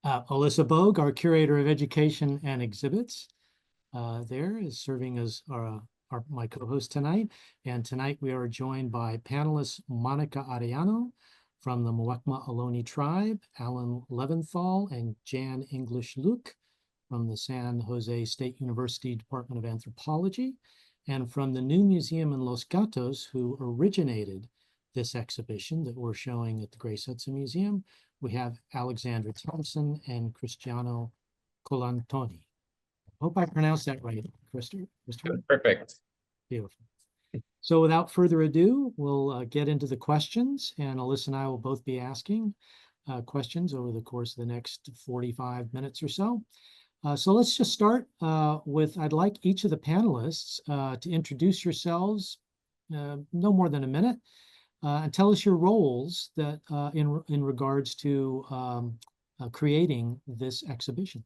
Alyssa Bogue, our Curator of Education and Exhibits, there is serving as my co-host tonight. And tonight we are joined by panelists Monica Arellano from the Muwekma Ohlone Tribe, Alan Leventhal and Jan English-Lueck from the San Jose State University Department of Anthropology, and from the new museum in Los Gatos, who originated this exhibition that we're showing at the Grace Hudson Museum, we have Alexandra Thompson and Cristiano Colantoni. Hope I pronounced that right, Christopher. Perfect. Beautiful. So without further ado, we'll get into the questions, and Alyssa and I will both be asking questions over the course of the next 45 minutes or so. So let's just start with, I'd like each of the panelists to introduce yourselves, no more than a minute, and tell us your roles that in regards to creating this exhibition.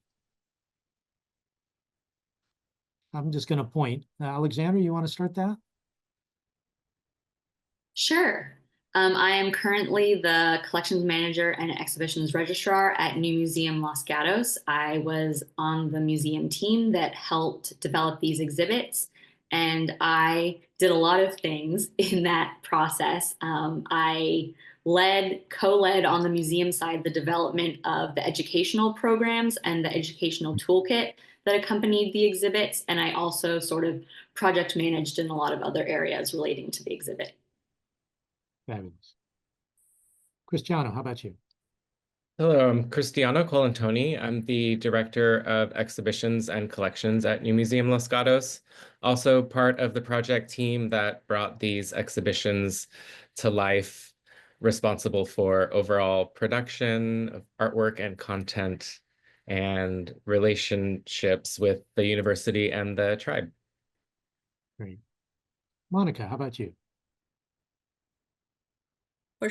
I'm just going to point. Alexandra, you want to start that? Sure. I am currently the collections manager and exhibitions registrar at New Museum Los Gatos. I was on the museum team that helped develop these exhibits, and I did a lot of things in that process. I co-led on the museum side the development of the educational programs and the educational toolkit that accompanied the exhibits, and I also sort of project managed in a lot of other areas relating to the exhibit. Fabulous. Cristiano, how about you? Hello, I'm Cristiano Colantoni. I'm the Director of Exhibitions and Collections at New Museum Los Gatos, also part of the project team that brought these exhibitions to life, responsible for overall production of artwork and content and relationships with the university and the tribe. Great. Monica, how about you? Hi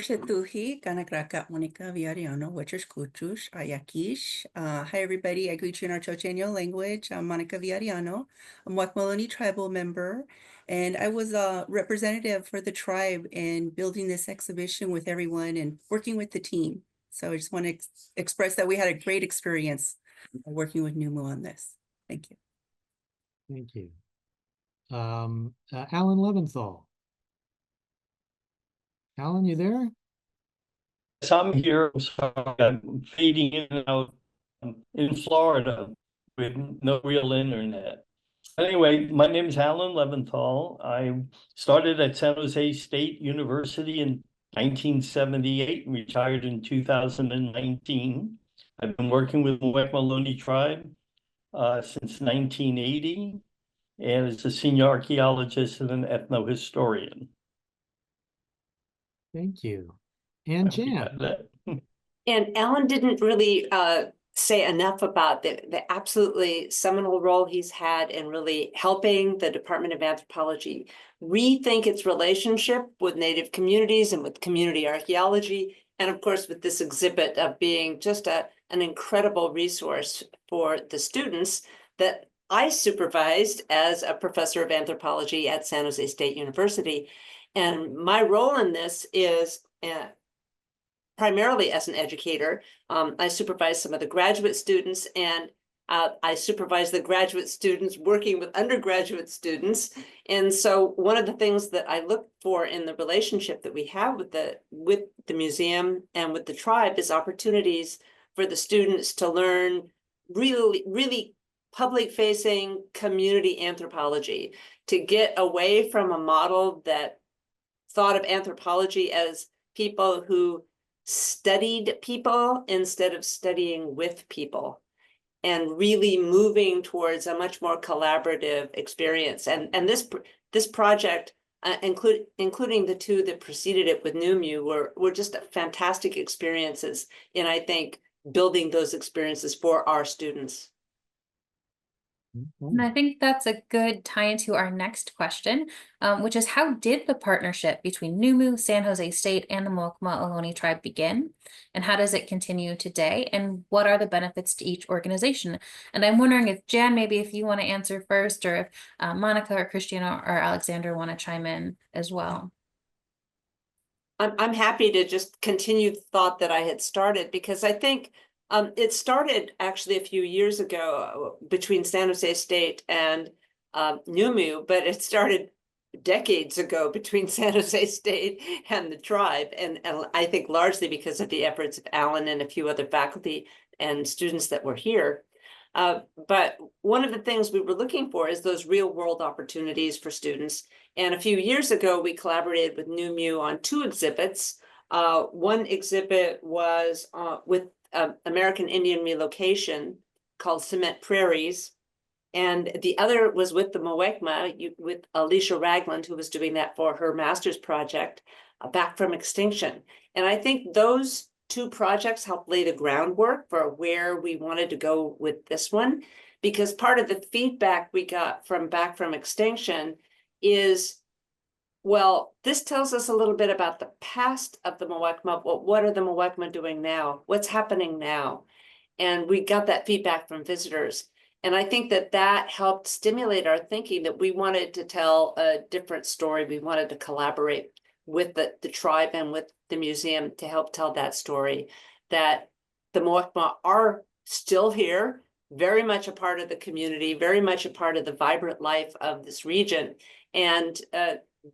everybody, I greet you in our Chochenyo language. I'm Monica Villariano. I'm Muwekma Ohlone tribal member, and I was a representative for the tribe in building this exhibition with everyone and working with the team. So I just want to express that we had a great experience working with NUMU on this. Thank you. Thank you. Alan Leventhal. Alan, you there? Yes, I'm here. I'm sorry, I'm fading in and out. I'm in Florida with no real internet. Anyway, my name is Alan Leventhal. I started at San Jose State University in 1978 and retired in 2019. I've been working with the Muwekma Ohlone Tribe since 1980 and as a senior archaeologist and an ethnohistorian. Thank you. And Jan. And Alan didn't really say enough about the absolutely seminal role he's had in really helping the Department of Anthropology rethink its relationship with Native communities and with community archaeology, and of course with this exhibit of being just an incredible resource for the students that I supervised as a professor of anthropology at San Jose State University. And my role in this is primarily as an educator. I supervise some of the graduate students, and I supervise the graduate students working with undergraduate students. And so one of the things that I look for in the relationship that we have with the museum and with the tribe is opportunities for the students to learn really public-facing community anthropology, to get away from a model that thought of anthropology as people who studied people instead of studying with people, and really moving towards a much more collaborative experience. And this project, including the two that preceded it with NUMU, were just fantastic experiences in, I think, building those experiences for our students. And I think that's a good tie into our next question, which is, how did the partnership between NUMU, San Jose State, and the Muwekma Ohlone Tribe begin? And how does it continue today? And what are the benefits to each organization? And I'm wondering if Jan, maybe if you want to answer first, or if Monica or Cristiano or Alexandra want to chime in as well. I'm happy to just continue the thought that I had started, because I think It started actually a few years ago between San Jose State and NUMU, but it started decades ago between San Jose State and the tribe. And I think largely because of the efforts of Alan and a few other faculty and students that were here. But one of the things we were looking for is those real world opportunities for students. And a few years ago, we collaborated with NUMU on 2 exhibits. One exhibit was with American Indian relocation called Cement Prairies. And the other was with the Muwekma, with Alicia Ragland, who was doing that for her master's project, Back from Extinction. And I think those 2 projects helped lay the groundwork for where we wanted to go with this one, because part of the feedback we got from Back from Extinction is, well, this tells us a little bit about the past of the Muwekma. Well, what are the Muwekma doing now? What's happening now? And we got that feedback from visitors. And I think that that helped stimulate our thinking that we wanted to tell a different story. We wanted to collaborate with the tribe and with the museum to help tell that story, that the Muwekma are still here, very much a part of the community, very much a part of the vibrant life of this region. And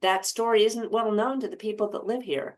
that story isn't well known to the people that live here.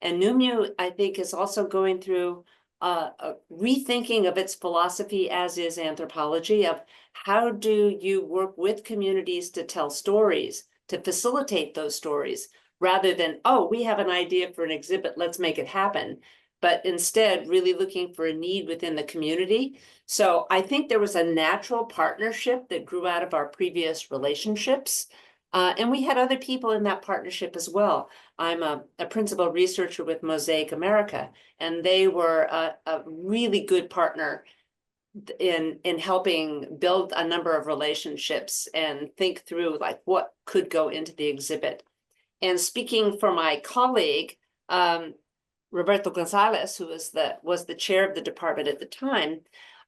And NUMU, I think, is also going through a rethinking of its philosophy, as is anthropology, of how do you work with communities to tell stories, to facilitate those stories, rather than, oh, we have an idea for an exhibit, let's make it happen. But instead, really looking for a need within the community. So I think there was a natural partnership that grew out of our previous relationships. And we had other people in that partnership as well. I'm a principal researcher with Mosaic America, and they were a really good partner in helping build a number of relationships and think through like what could go into the exhibit. And speaking for my colleague, Roberto Gonzalez, who was the chair of the department at the time,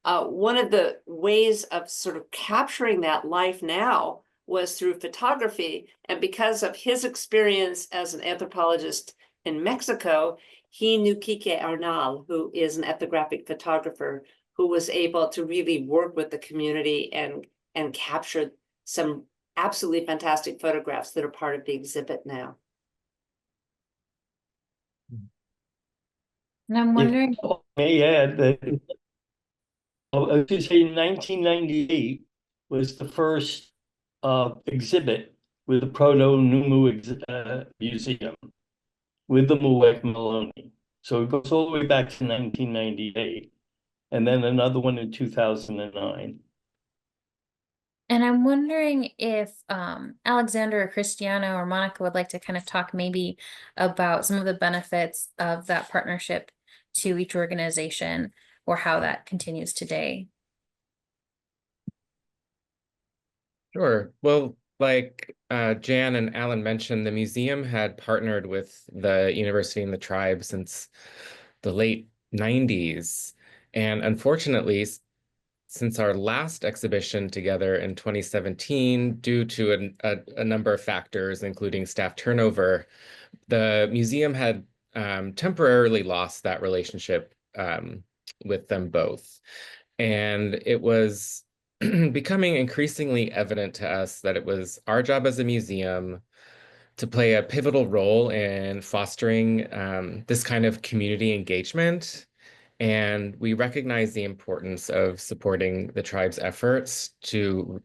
one of the ways of sort of capturing that life now was through photography. And because of his experience as an anthropologist in Mexico, he knew Quique Arnal, who is an ethnographic photographer, who was able to really work with the community and capture some absolutely fantastic photographs that are part of the exhibit now. And I'm wondering, If I may add that, I should say 1998 was the first exhibit with the Proto-Numu Museum with the Muwekma Ohlone. So it goes all the way back to 1998, and then another one in 2009. and I'm wondering if Alexandra or Cristiano or Monica would like to kind of talk maybe about some of the benefits of that partnership to each organization or how that continues today. Sure. Well, like Jan and Alan mentioned, the museum had partnered with the university and the tribe since the late 90s. And unfortunately, since our last exhibition together in 2017, due to a number of factors, including staff turnover, the museum had temporarily lost that relationship with them both. And it was becoming increasingly evident to us that it was our job as a museum to play a pivotal role in fostering this kind of community engagement. And we recognize the importance of supporting the tribe's efforts to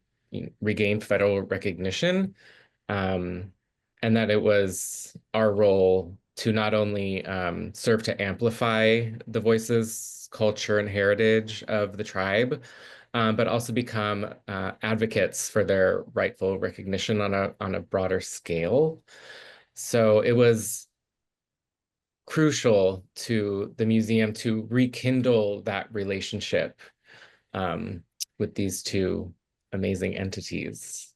regain federal recognition, and that it was our role to not only serve to amplify the voices, culture, and heritage of the tribe, but also become advocates for their rightful recognition on a broader scale. So it was crucial to the museum to rekindle that relationship with these 2 amazing entities.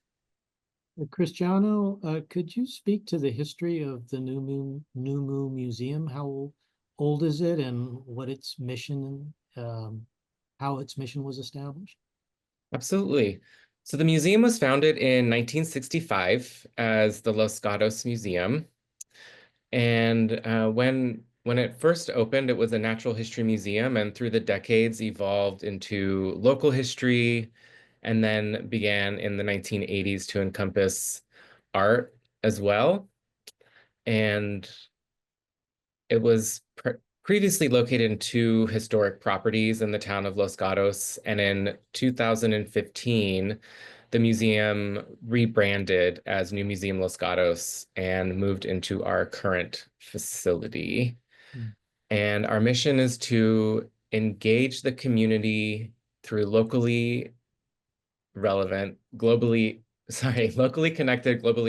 Cristiano, could you speak to the history of the NUMU Museum? How old is it, and what its mission, how its mission was established? Absolutely. So the museum was founded in 1965 as the Los Gatos Museum. And when When it first opened, it was a natural history museum, and through the decades evolved into local history, and then began in the 1980s to encompass art as well. And it was previously located in two historic properties in the town of Los Gatos, and in 2015, the museum rebranded as New Museum Los Gatos and moved into our current facility. And our mission is to engage the community through locally connected, globally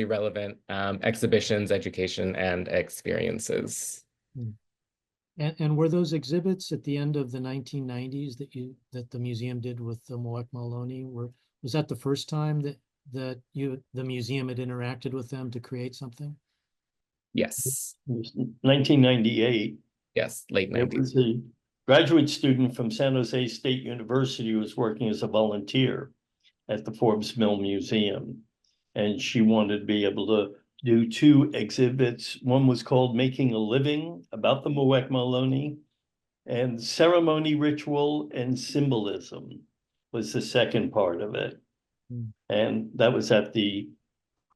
relevant exhibitions, education, and experiences. And were those exhibits at the end of the 1990s that the museum did with the Muwekma Ohlone? Was that the first time that the museum had interacted with them to create something? Yes. It was 1998. Yes, late It 90s. was a graduate student from San Jose State University who was working as a volunteer at the Forbes Mill Museum. And she wanted to be able to do two exhibits. One was called Making a Living, about the Muwekma Ohlone, and Ceremony, Ritual, and Symbolism was the second part of it. And that was at the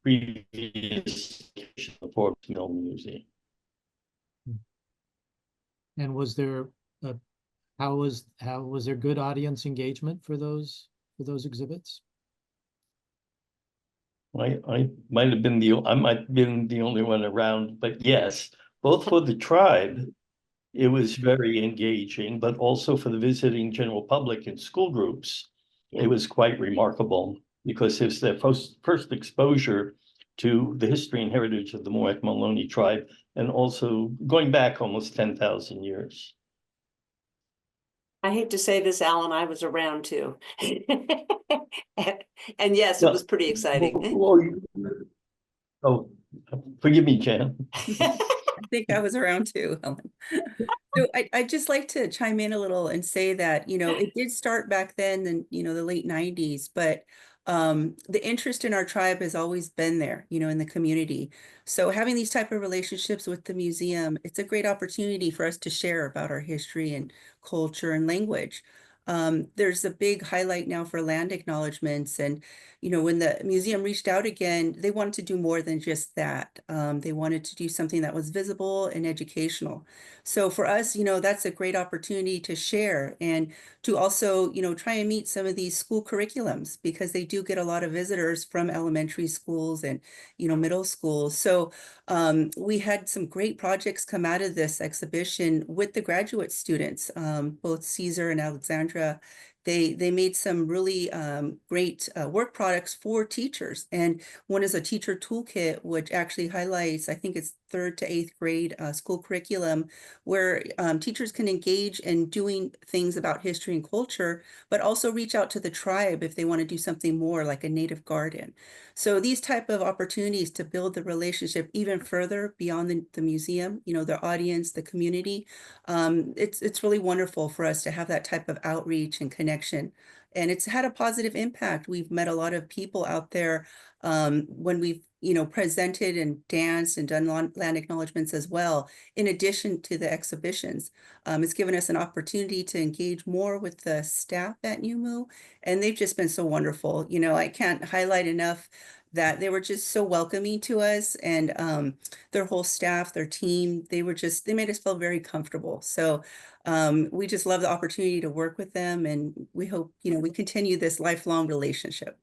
previous Forbes Mill Museum. And was there how was there good audience engagement for those exhibits? I might have been the only one around, but yes, both for the tribe, it was very engaging, but also for the visiting general public and school groups, it was quite remarkable because it's their first exposure to the history and heritage of the Muwekma Ohlone tribe, and also going back almost 10,000 years. I hate to say this, Alan, I was around too. And yes, it was pretty exciting. Oh, forgive me, Jan. I think I was around too, Helen. So I'd just like to chime in a little and say that, it did start back then in, the late 90s, but the interest in our tribe has always been there, in the community. So having these type of relationships with the museum, it's a great opportunity for us to share about our history and culture and language. There's a big highlight now for land acknowledgements. And, when the museum reached out again, they wanted to do more than just that. They wanted to do something that was visible and educational. So for us, that's a great opportunity to share and to also, try and meet some of these school curriculums, because they do get a lot of visitors from elementary schools and, middle schools. So we had some great projects come out of this exhibition with the graduate students, both Caesar and Alexandra. They made some really great work products for teachers. And one is a teacher toolkit, which actually highlights, I think it's 3rd to 8th grade school curriculum, where teachers can engage in doing things about history and culture, but also reach out to the tribe if they want to do something more like a native garden. So these type of opportunities to build the relationship even further beyond the museum, the audience, the community, it's really wonderful for us to have that type of outreach and connection. And it's had a positive impact. We've met a lot of people out there when we've, presented and danced and done land acknowledgements as well, in addition to the exhibitions. It's given us an opportunity to engage more with the staff at NUMU, and they've just been so wonderful. I can't highlight enough that they were just so welcoming to us, and their whole staff, their team, they made us feel very comfortable. So we just love the opportunity to work with them, and we hope, we continue this lifelong relationship.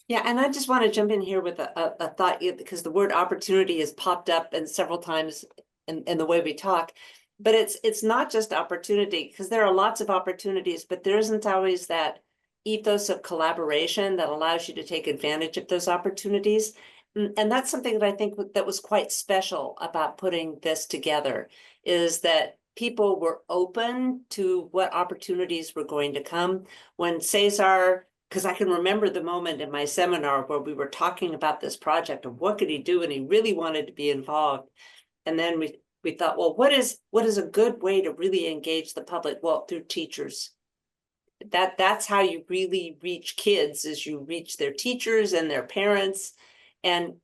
Yeah, and I just want to jump in here with a thought, because the word opportunity has popped up and several times in the way we talk. But it's not just opportunity, because there are lots of opportunities, but there isn't always that ethos of collaboration that allows you to take advantage of those opportunities. And that's something that I think that was quite special about putting this together, is that people were open to what opportunities were going to come. When Cesar, because I can remember the moment in my seminar where we were talking about this project of what could he do, and he really wanted to be involved. And then we thought, well, what is a good way to really engage the public? Well, through teachers. That's how you really reach kids, is you reach their teachers and their parents. And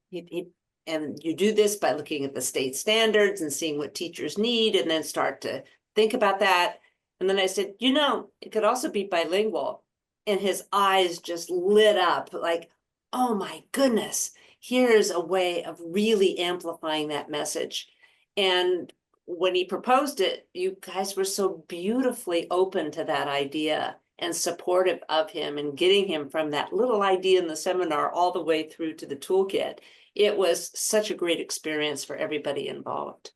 and you do this by looking at the state standards and seeing what teachers need, and then start to think about that. And then I said, you know, it could also be bilingual. And his eyes just lit up like, oh my goodness, here's a way of really amplifying that message. And when he proposed it, you guys were so beautifully open to that idea and supportive of him and getting him from that little idea in the seminar all the way through to the toolkit. It was such a great experience for everybody involved.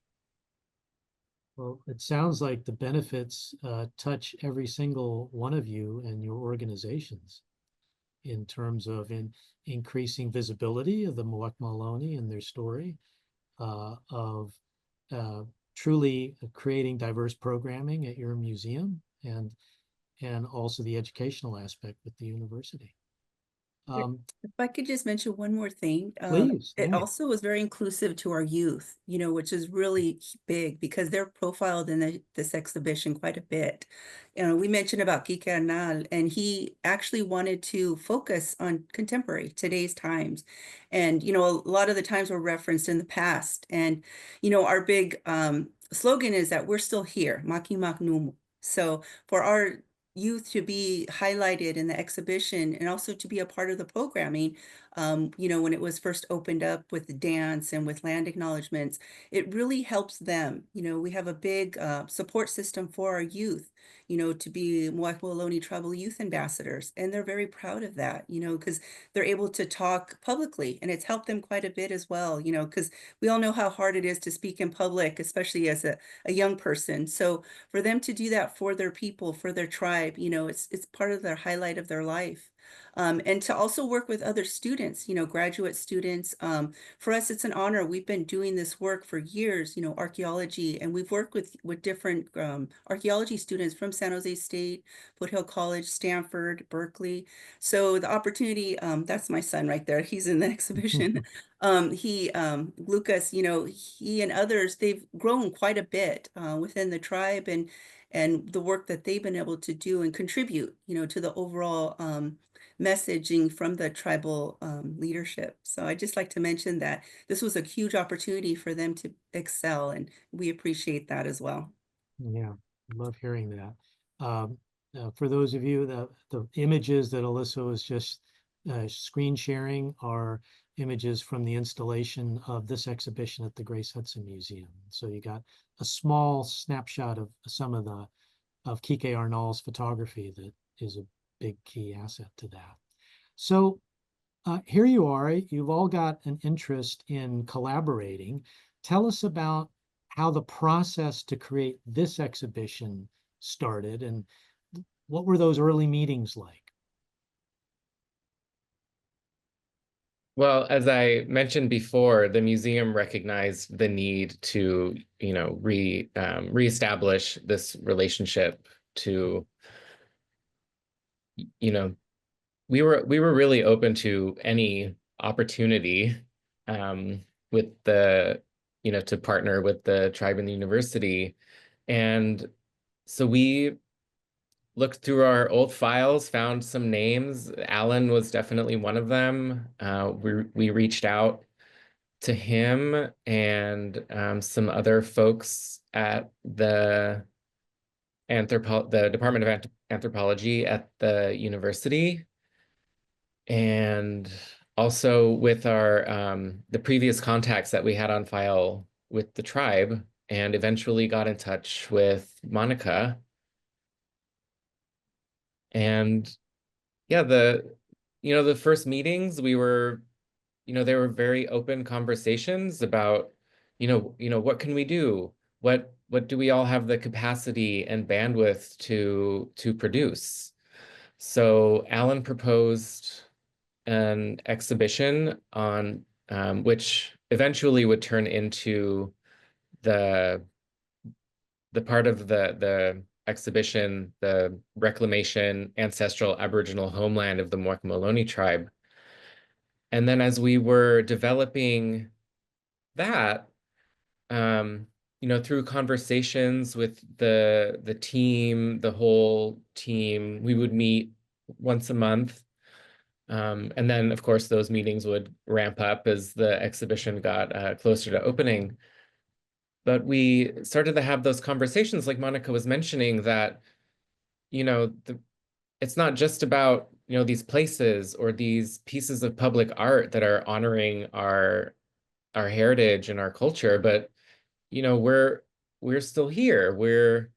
Well, it sounds like the benefits touch every single one of you and your organizations in terms of increasing visibility of the Muwekma Ohlone and their story, of truly creating diverse programming at your museum, and also the educational aspect with the university. If I could just mention one more thing, Please. it Yeah. also was very inclusive to our youth, you know, which is really big because they're profiled in this exhibition quite a bit. You know, we mentioned about Quique Arnal, and he actually wanted to focus on contemporary, today's times. And, you know, a lot of the times were referenced in the past. And, you know, our big slogan is that we're still here, Maki Mak Numu. So for our youth to be highlighted in the exhibition and also to be a part of the programming, you know, when it was first opened up with the dance and with land acknowledgements, it really helps them. You know, we have a big support system for our youth, you know, to be Muwekma Ohlone Tribal Youth Ambassadors. And they're very proud of that, you know, because they're able to talk publicly, and it's helped them quite a bit as well, you know, because we all know how hard it is to speak in public, especially as a young person. So for them to do that for their people, for their tribe, you know, it's part of their highlight of their life. And to also work with other students, you know, graduate students. For us, it's an honor. We've been doing this work for years, you know, archaeology, and we've worked with different archaeology students from San Jose State, Foothill College, Stanford, Berkeley. So the opportunity, that's my son right there. He's in the exhibition. Lucas, you know, he and others, they've grown quite a bit within the tribe, and the work that they've been able to do and contribute, you know, to the overall messaging from the tribal leadership. So I'd just like to mention that this was a huge opportunity for them to excel, and we appreciate that as well. Yeah, love hearing that. For those of you, the images that Alyssa was just screen sharing are images from the installation of this exhibition at the Grace Hudson Museum. So you got a small snapshot of some of Quique Arnal's photography that is a big key asset to that. So here you are, you've all got an interest in collaborating. Tell us about how the process to create this exhibition started, and what were those early meetings like? Well, as I mentioned before, the museum recognized the need to, you know, reestablish this relationship to, you know, we were really open to any opportunity with the, you know, to partner with the tribe and the university. And so we looked through our old files, found some names. Alan was definitely one of them. We reached out to him and some other folks at the Department of Anthropology at the university, and also with our the previous contacts that we had on file with the tribe, and eventually got in touch with Monica. And yeah, the first meetings, we were, you know, there were very open conversations about, you know, what can we do? What do we all have the capacity and bandwidth to produce? So Alan proposed an exhibition on which eventually would turn into the part of the exhibition, the Reclamation Ancestral Aboriginal Homeland of the Muwekma Ohlone Tribe. And then as we were developing that, you know, through conversations with the team, the whole team, we would meet once a month And then, of course, those meetings would ramp up as the exhibition got closer to opening. But we started to have those conversations, like Monica was mentioning, that, you know, it's not just about, you know, these places or these pieces of public art that are honoring our heritage and our culture, but, you know, we're still here. We're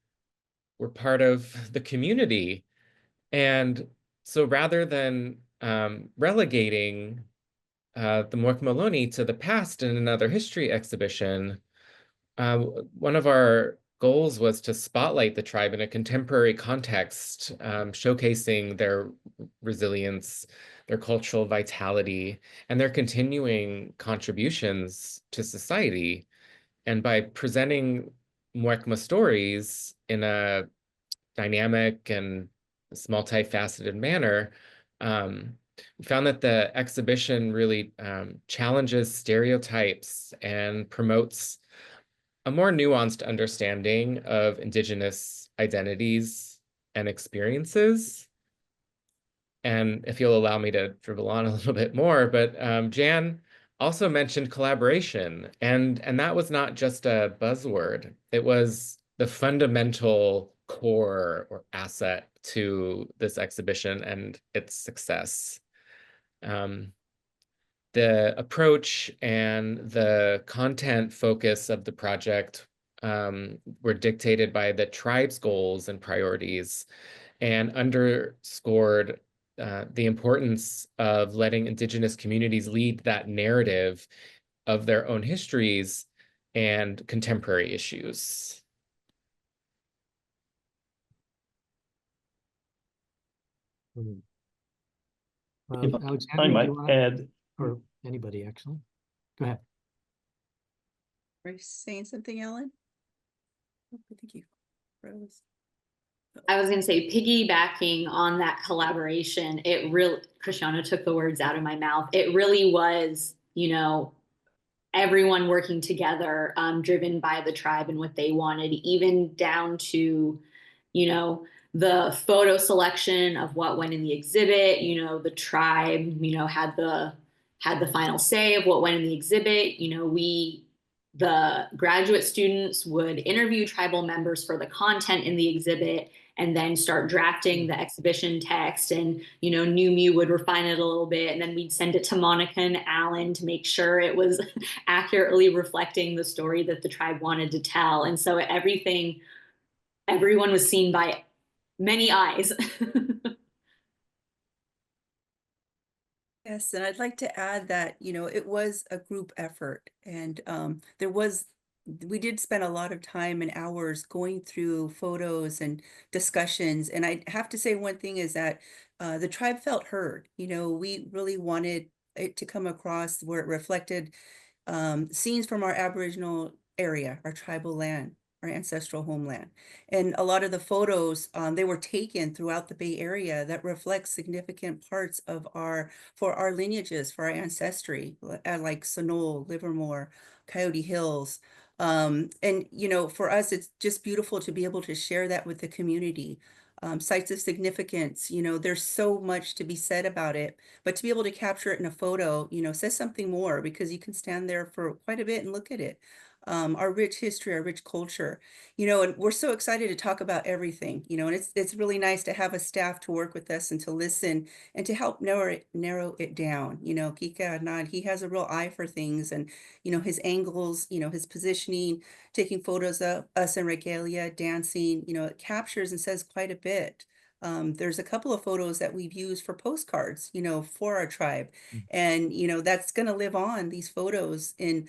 part of the community. And so rather than relegating the Muwekma Ohlone to the past in another history exhibition, one of our goals was to spotlight the tribe in a contemporary context, showcasing their resilience, their cultural vitality, and their continuing contributions to society. And by presenting Muwekma stories in a dynamic and multifaceted manner, we found that the exhibition really challenges stereotypes and promotes a more nuanced understanding of Indigenous identities and experiences. And if you'll allow me to dribble on a little bit more, but Jan also mentioned collaboration, and that was not just a buzzword. It was the fundamental core or asset to this exhibition and its success. The approach and the content focus of the project were dictated by the tribe's goals and priorities, and underscored the importance of letting Indigenous communities lead that narrative of their own histories and contemporary issues. If Alexandra, I do might you wanna- add, or anybody actually? Go ahead. Are you saying something, Ellen? Oh, I think you froze. I was going to say, piggybacking on that collaboration, it really, Cristiano took the words out of my mouth. It really was, you know, everyone working together, driven by the tribe and what they wanted, even down to, you know, the photo selection of what went in the exhibit. You know, the tribe, you know, had the final say of what went in the exhibit. You know, the graduate students would interview tribal members for the content in the exhibit, and then start drafting the exhibition text. And, you know, Mu would refine it a little bit, and then we'd send it to Monica and Alan to make sure it was accurately reflecting the story that the tribe wanted to tell. And so everyone was seen by many eyes. Yes, and I'd like to add that, you know, it was a group effort, and we did spend a lot of time and hours going through photos and discussions. And I have to say one thing is that the tribe felt heard. You know, we really wanted it to come across where it reflected scenes from our Aboriginal area, our tribal land, our ancestral homeland. And a lot of the photos, they were taken throughout the Bay Area that reflect significant parts of for our lineages, for our ancestry, like Sonol, Livermore, Coyote Hills. And, you know, for us, it's just beautiful to be able to share that with the community. Sites of significance, you know, there's so much to be said about it, but to be able to capture it in a photo, you know, says something more, because you can stand there for quite a bit and look at it. Our rich history, our rich culture, you know, and we're so excited to talk about everything, you know, and it's really nice to have a staff to work with us and to listen and to help narrow it down. You know, Kika Adnan, he has a real eye for things, and, you know, his angles, you know, his positioning, taking photos of us in regalia, dancing, you know, it captures and says quite a bit. There's a couple of photos that we've used for postcards, you know, for our tribe. And, you know, that's going to live on, these photos. And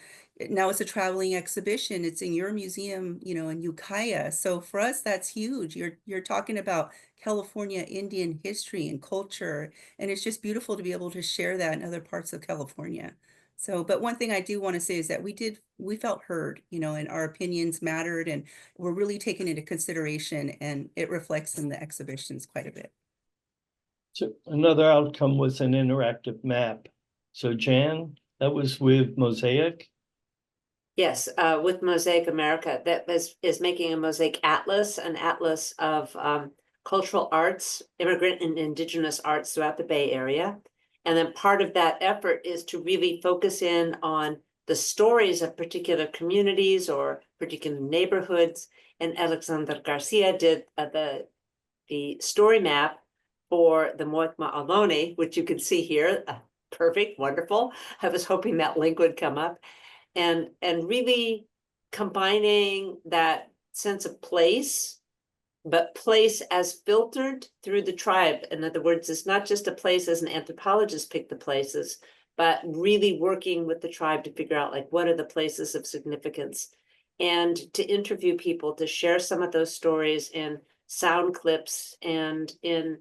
now it's a traveling exhibition. It's in your museum, you know, in Ukiah. So for us, that's huge. You're talking about California Indian history and culture. And it's just beautiful to be able to share that in other parts of California. So, but one thing I do want to say is that we felt heard, you know, and our opinions mattered, and we're really taken into consideration, and it reflects in the exhibitions quite a bit. so another outcome was an interactive map. So Jan, that was with Mosaic. Yes, with Mosaic America, that is making a mosaic atlas, an atlas of cultural arts, immigrant and indigenous arts throughout the Bay Area. And then part of that effort is to really focus in on the stories of particular communities or particular neighborhoods. And Alexandra Garcia did the story map for the Muwekma Ohlone, which you can see here. Perfect, wonderful. I was hoping that link would come up. And really combining that sense of place, but place as filtered through the tribe. In other words, it's not just a place as an anthropologist picked the places, but really working with the tribe to figure out like what are the places of significance, and to interview people, to share some of those stories in sound clips and in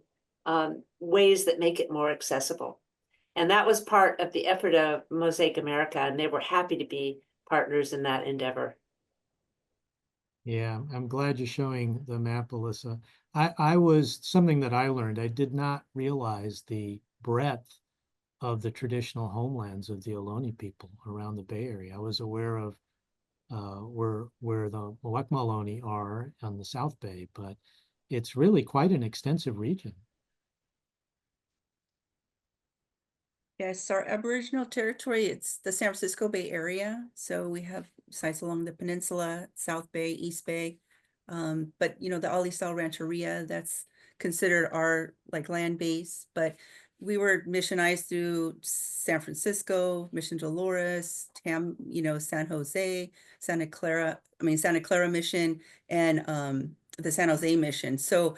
ways that make it more accessible. And that was part of the effort of Mosaic America, and they were happy to be partners in that endeavor. Yeah, I'm glad you're showing the map, Alyssa. Something that I learned, I did not realize the breadth of the traditional homelands of the Ohlone people around the Bay Area. I was aware of where the Muwekma Ohlone are on the South Bay, but it's really quite an extensive region. Yes, our Aboriginal territory, it's the San Francisco Bay Area. So we have sites along the peninsula, South Bay, East Bay. But you know, the Ali style Rancheria, that's considered our like land base. But we were missionized through San Francisco, Mission Dolores, San Jose, Santa Clara Mission, and the San Jose Mission. So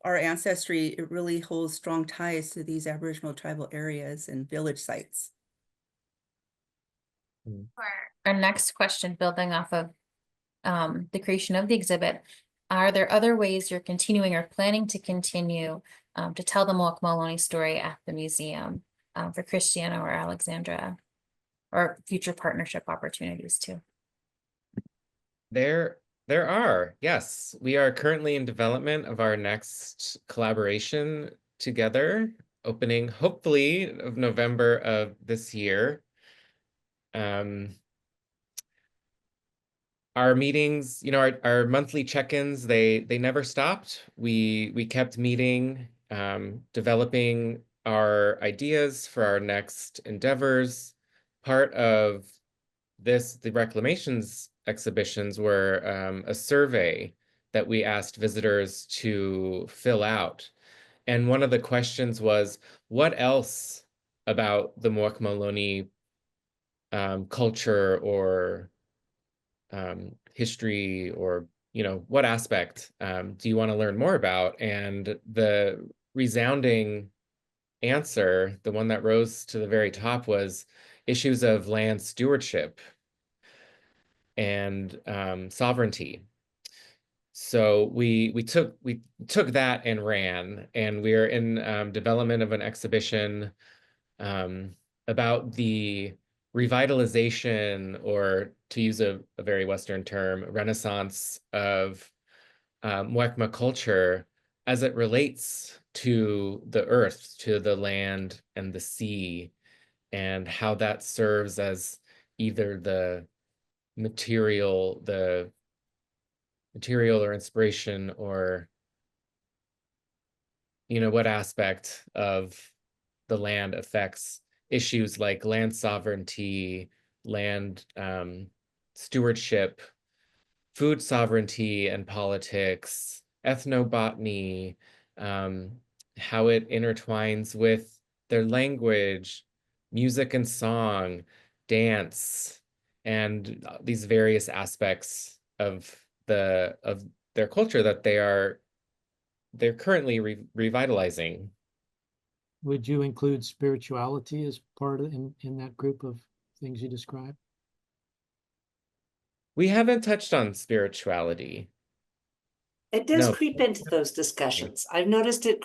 our ancestry, it really holds strong ties to these Aboriginal tribal areas and village sites. For our next question, building off of the creation of the exhibit, are there other ways you're continuing or planning to continue to tell the Muwekma Ohlone story at the museum for Cristiano or Alexandra, or future partnership opportunities too? There are, yes. We are currently in development of our next collaboration together, opening hopefully of November of this year. Our meetings, our monthly check-ins, they never stopped. We kept meeting, developing our ideas for our next endeavors. Part of the Reclamations exhibitions were a survey that we asked visitors to fill out. And one of the questions was, what else about the Muwekma Ohlone culture or history, or what aspect do you want to learn more about? And the resounding answer, the one that rose to the very top, was issues of land stewardship and sovereignty. So we took that and ran, and we're in development of an exhibition about the revitalization, or to use a very Western term, renaissance of Muwekma culture as it relates to the earth, to the land and the sea, and how that serves as either the material or inspiration, or what aspect of the land affects issues like land sovereignty, land stewardship, food sovereignty and politics, ethnobotany, how it intertwines with their language, music and song, dance, and these various aspects of their culture that they're currently revitalizing. Would you include spirituality as part of in that group of things you described? We haven't touched on spirituality. It does No. creep into those discussions. I've noticed it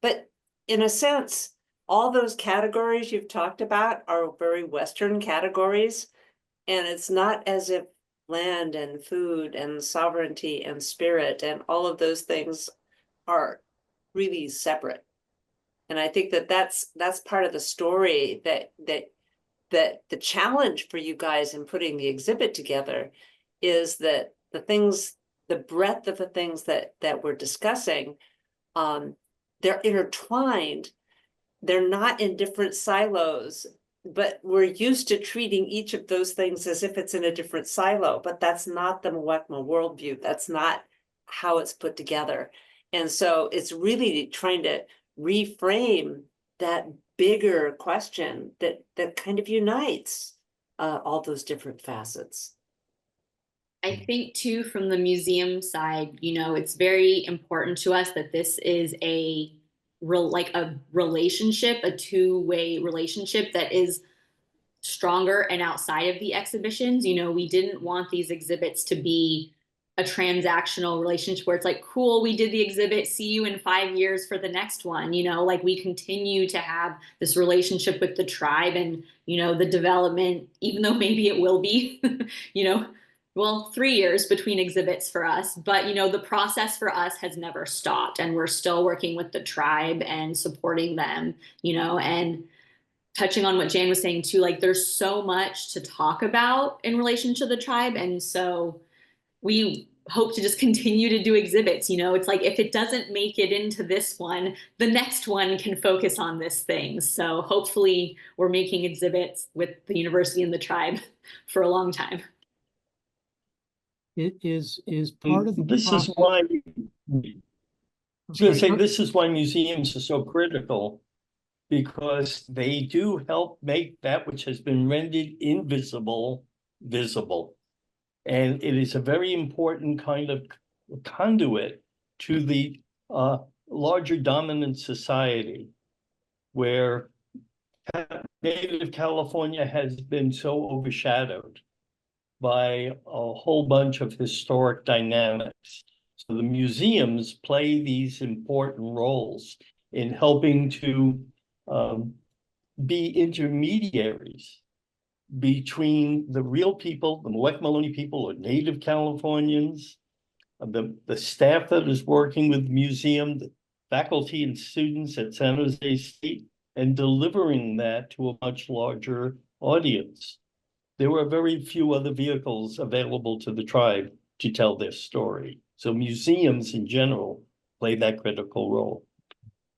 but in a sense, all those categories you've talked about are very Western categories. And it's not as if land and food and sovereignty and spirit and all of those things are really separate. And I think that's part of the story, that the challenge for you guys in putting the exhibit together is that the breadth of the things that we're discussing, they're intertwined, they're not in different silos, but we're used to treating each of those things as if it's in a different silo, but that's not the Muwekma worldview. That's not how it's put together. And so it's really trying to reframe that bigger question that kind of unites all those different facets. I think too, from the museum side, you know, it's very important to us that this is a relationship, a two-way relationship that is stronger and outside of the exhibitions. You know, we didn't want these exhibits to be a transactional relationship where it's like, cool, we did the exhibit, see you in 5 years for the next one. You know, like we continue to have this relationship with the tribe and, you know, the development, even though maybe it will be, you know, well, 3 years between exhibits for us, but you know, the process for us has never stopped, and we're still working with the tribe and supporting them, you know, and touching on what Jan was saying too, like there's so much to talk about in relation to the tribe. And so we hope to just continue to do exhibits. You know, it's like if it doesn't make it into this one, the next one can focus on this thing. So hopefully we're making exhibits with the university and the tribe for a long time. It is part of the This is process. why, I was going to say, Okay. this is why museums are so critical, because they do help make that which has been rendered invisible visible. And it is a very important kind of conduit to the larger dominant society, where Native California has been so overshadowed by a whole bunch of historic dynamics. So the museums play these important roles in helping to be intermediaries between the real people, the Muwekma Ohlone people, or Native Californians, the staff that is working with the museum, the faculty and students at San Jose State, and delivering that to a much larger audience. There were very few other vehicles available to the tribe to tell their story. So museums in general play that critical role.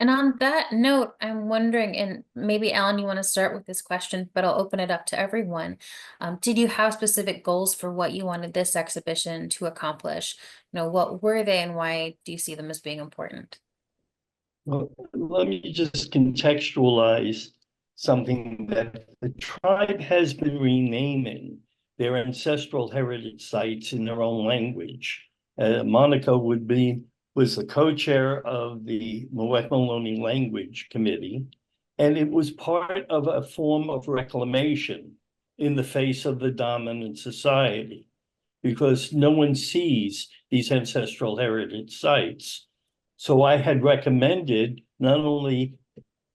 And on that note, I'm wondering, and maybe Alan, you want to start with this question, but I'll open it up to everyone. Did you have specific goals for what you wanted this exhibition to accomplish? You know, what were they and why do you see them as being important? Well, let me just contextualize something that the tribe has been renaming their ancestral heritage sites in their own language. Monica was the co-chair of the Muwekma Ohlone Language Committee, and it was part of a form of reclamation in the face of the dominant society, because no one sees these ancestral heritage sites. So I had recommended not only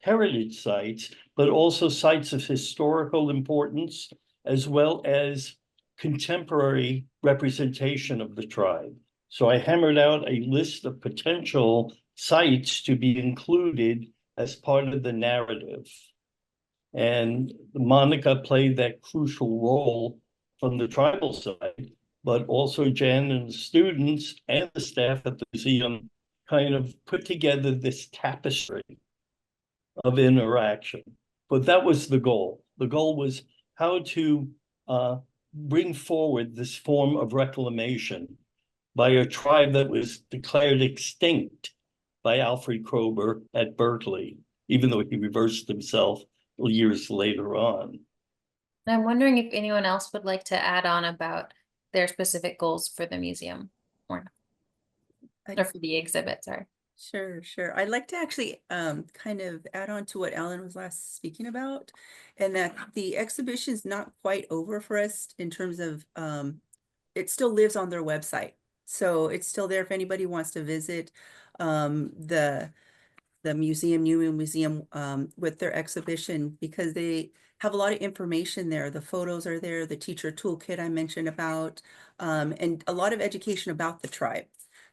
heritage sites, but also sites of historical importance, as well as contemporary representation of the tribe. So I hammered out a list of potential sites to be included as part of the narrative. And Monica played that crucial role from the tribal side, but also Jan and the students and the staff at the museum kind of put together this tapestry of interaction. But that was the goal. The goal was how to bring forward this form of reclamation by a tribe that was declared extinct by Alfred Kroeber at Berkeley, even though he reversed himself years later on. I'm wondering if anyone else would like to add on about their specific goals for the museum or for the exhibit, sorry. Sure. I'd like to actually kind of add on to what Alan was last speaking about, and that the exhibition is not quite over for us in terms of it still lives on their website. So it's still there if anybody wants to visit the museum, New Museum, with their exhibition, because they have a lot of information there. The photos are there, the teacher toolkit I mentioned about, and a lot of education about the tribe.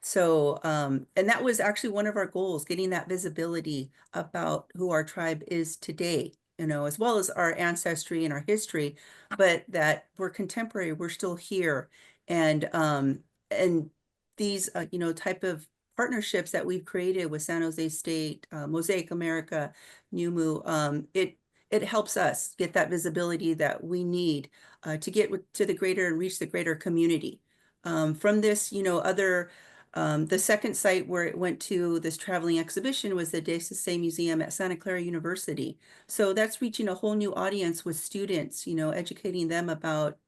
So, and that was actually one of our goals, getting that visibility about who our tribe is today, you know, as well as our ancestry and our history, but that we're contemporary, we're still here. And these, you know, type of partnerships that we've created with San Jose State, Mosaic America, NUMU, it helps us get that visibility that we need to get to the greater and reach the greater community. From this, the second site where it went to this traveling exhibition was the Jose Museum at Santa Clara University. So that's reaching a whole new audience with students, educating them about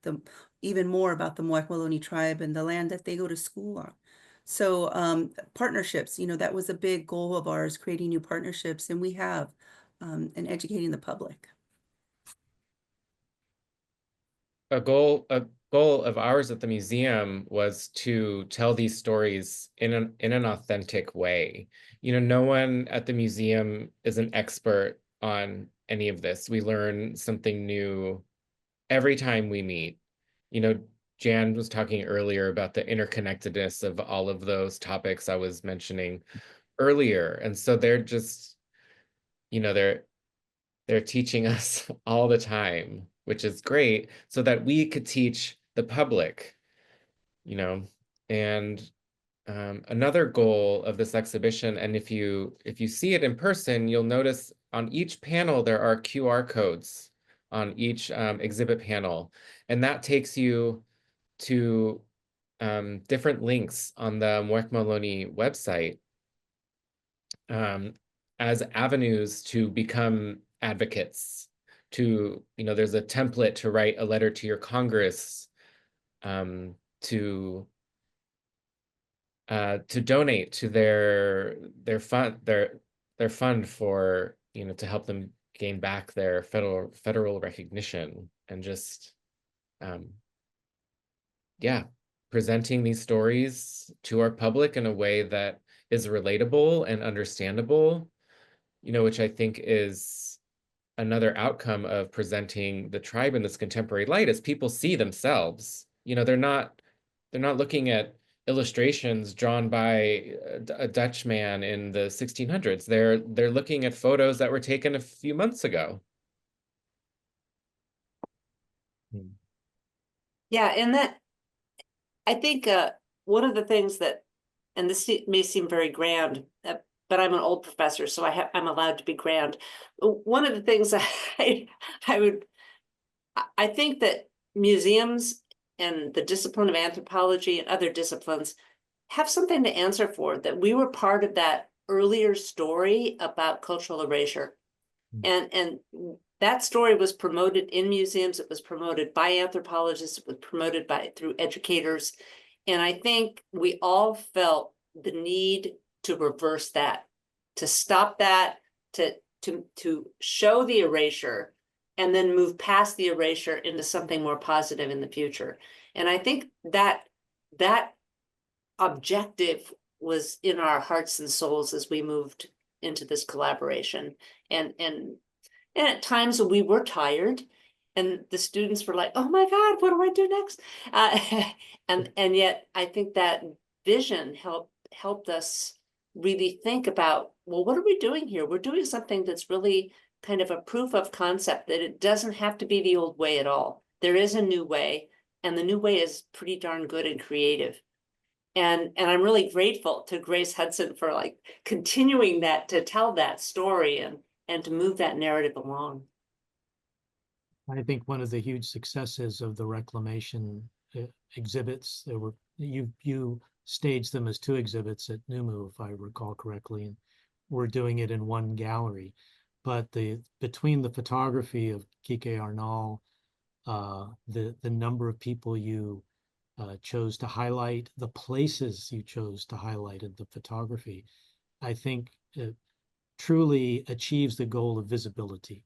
even more about the Muwekma Ohlone Tribe and the land that they go to school on. So partnerships, that was a big goal of ours, creating new partnerships, and we have, and educating the public. A goal of ours at the museum was to tell these stories in an authentic way. No one at the museum is an expert on any of this. We learn something new every time we meet. Jan was talking earlier about the interconnectedness of all of those topics I was mentioning earlier. And so they're just, they're teaching us all the time, which is great, so that we could teach the public, and another goal of this exhibition, and if you see it in person, you'll notice on each panel there are QR codes on each exhibit panel, and that takes you to different links on the Muwekma Ohlone website as avenues to become advocates, there's a template to write a letter to your Congress, to donate to their fund for, to help them gain back their federal recognition, and just presenting these stories to our public in a way that is relatable and understandable, which I think is another outcome of presenting the tribe in this contemporary light, as people see themselves. They're not looking at illustrations drawn by a Dutch man in the 1600s. They're looking at photos that were taken a few months ago. Yeah, and that, I think one of the things that, and this may seem very grand, but I'm an old professor, so I'm allowed to be grand. One of the things I think that museums and the discipline of anthropology and other disciplines have something to answer for, that we were part of that earlier story about cultural erasure. And that story was promoted in museums, it was promoted by anthropologists, it was promoted through educators. And I think we all felt the need to reverse that, to stop that, to show the erasure, and then move past the erasure into something more positive in the future. And I think that objective was in our hearts and souls as we moved into this collaboration. And at times we were tired, and the students were like, oh my God, what do I do next? And yet I think that vision helped us really think about, well, what are we doing here? We're doing something that's really kind of a proof of concept, that it doesn't have to be the old way at all. There is a new way, and the new way is pretty darn good and creative. And I'm really grateful to Grace Hudson for continuing that, to tell that story and to move that narrative along. I think one of the huge successes of the Reclamation exhibits, you staged them as 2 exhibits at NUMU, if I recall correctly, and we're doing it in 1 gallery. But between the photography of Kike Arnal, the number of people you chose to highlight, the places you chose to highlight in the photography, I think it truly achieves the goal of visibility.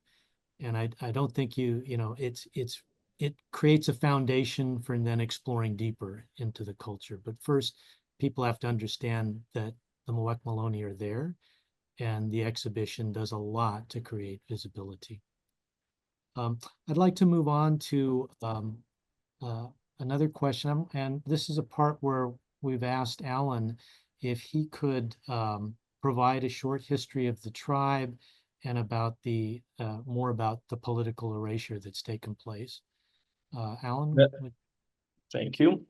And I don't think it creates a foundation for then exploring deeper into the culture. But first, people have to understand that the Muwekma Ohlone are there, and the exhibition does a lot to create visibility. I'd like to move on to another question, and this is a part where we've asked Alan if he could provide a short history of the tribe and about more about the political erasure that's taken place. Alan? Thank you.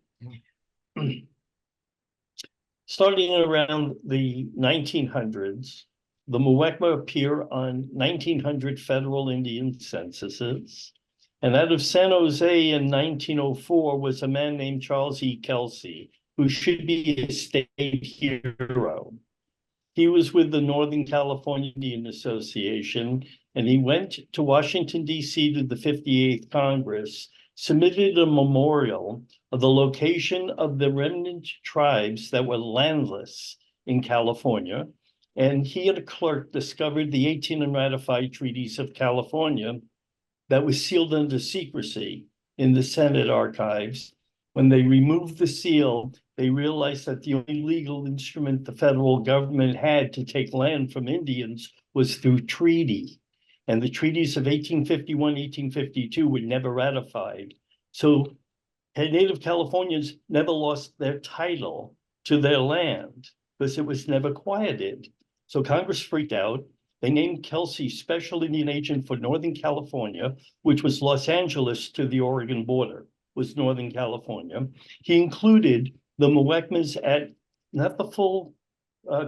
Yeah. Starting around the 1900s, the Muwekma appear on 1900 federal Indian censuses. And out of San Jose in 1904 was a man named Charles E. Kelsey, who should be a state hero. He was with the Northern California Indian Association, and he went to Washington, D.C. to the 58th Congress, submitted a memorial of the location of the remnant tribes that were landless in California. And he and a clerk discovered the 18 and ratified treaties of California that was sealed under secrecy in the Senate archives. When they removed the seal, they realized that the only legal instrument the federal government had to take land from Indians was through treaty. And the treaties of 1851, 1852 were never ratified. So Native Californians never lost their title to their land because it was never quieted. So Congress freaked out. They named Kelsey Special Indian Agent for Northern California, which was Los Angeles to the Oregon border, was Northern California. He included the Muwekmas at not the full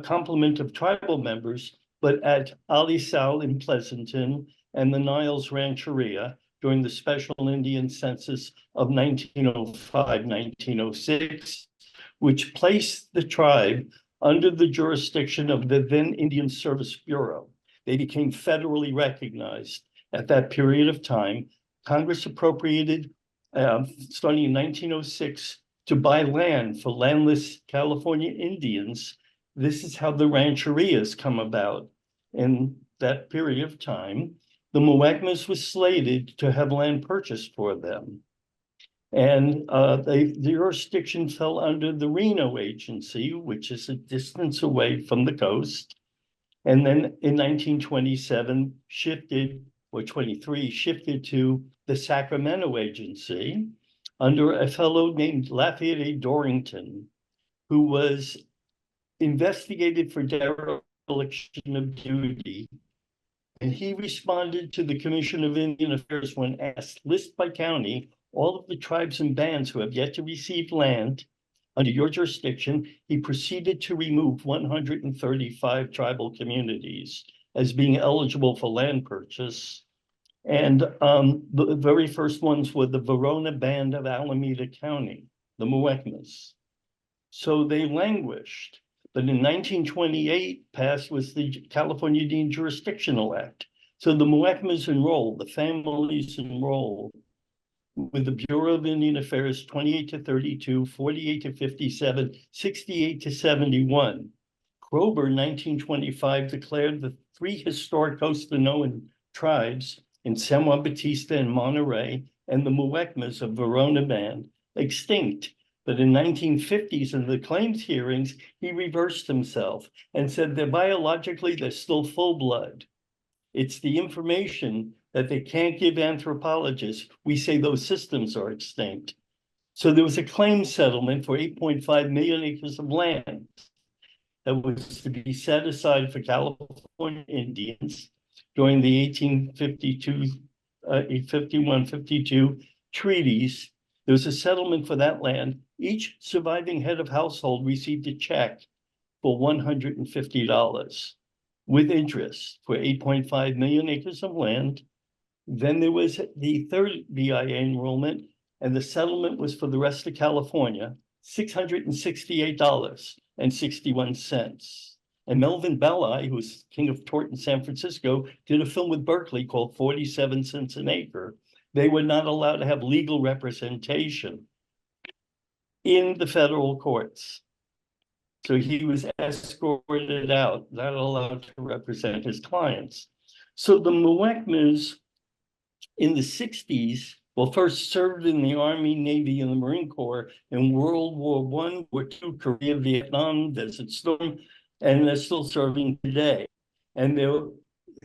complement of tribal members, but at Alisal in Pleasanton and the Niles Rancheria during the Special Indian Census of 1905-1906, which placed the tribe under the jurisdiction of the then Indian Service Bureau. They became federally recognized at that period of time. Congress appropriated, starting in 1906, to buy land for landless California Indians. This is how the rancherias come about. In that period of time, the Muwekmas was slated to have land purchased for them. And the jurisdiction fell under the Reno Agency, which is a distance away from the coast. And then in 1927, shifted to the Sacramento Agency under a fellow named Lafayette A. Dorrington, who was investigated for dereliction of duty. And he responded to the Commission of Indian Affairs when asked, list by county, all of the tribes and bands who have yet to receive land under your jurisdiction. He proceeded to remove 135 tribal communities as being eligible for land purchase. And the very first ones were the Verona Band of Alameda County, the Muwekmas. So they languished. But in 1928, passed was the California Indian Jurisdictional Act. So the Muwekmas enrolled, the families enrolled with the Bureau of Indian Affairs 28 to 32, 48 to 57, 68 to 71. Kroeber, 1925, declared the 3 historic Costanoan tribes in San Juan Bautista and Monterey and the Muwekmas of Verona Band extinct. But in 1950s, in the claims hearings, he reversed himself and said they're biologically, they're still full blood. It's the information that they can't give anthropologists. We say those systems are extinct. So there was a claim settlement for 8.5 million acres of land that was to be set aside for California Indians during the 51-52 treaties. There was a settlement for that land. Each surviving head of household received a check for $150 with interest for 8.5 million acres of land. Then there was the third BIA enrollment, and the settlement was for the rest of California, $668.61. And Melvin Belli, who's king of tort in San Francisco, did a film with Berkeley called 47 Cents an Acre. They were not allowed to have legal representation in the federal courts. So he was escorted out, not allowed to represent his clients. So the Muwekmas in the 60s, well, first served in the Army, Navy, and the Marine Corps in World War I, War II, Korea, Vietnam, Desert Storm, and they're still serving today. And they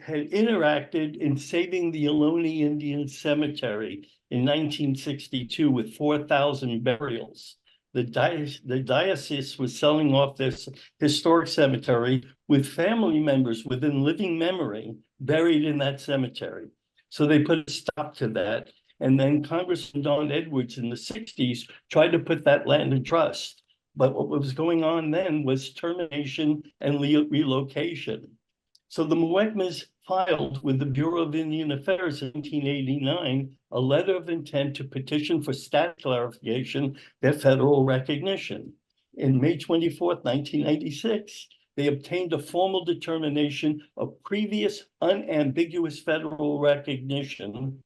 had interacted in saving the Ohlone Indian Cemetery in 1962 with 4,000 burials. The diocese was selling off this historic cemetery with family members within living memory buried in that cemetery. So they put a stop to that. And then Congressman Don Edwards in the 60s tried to put that land in trust. But what was going on then was termination and relocation. So the Muwekmas filed with the Bureau of Indian Affairs in 1989 a letter of intent to petition for status clarification their federal recognition. In May 24th, 1996, they obtained a formal determination of previous unambiguous federal recognition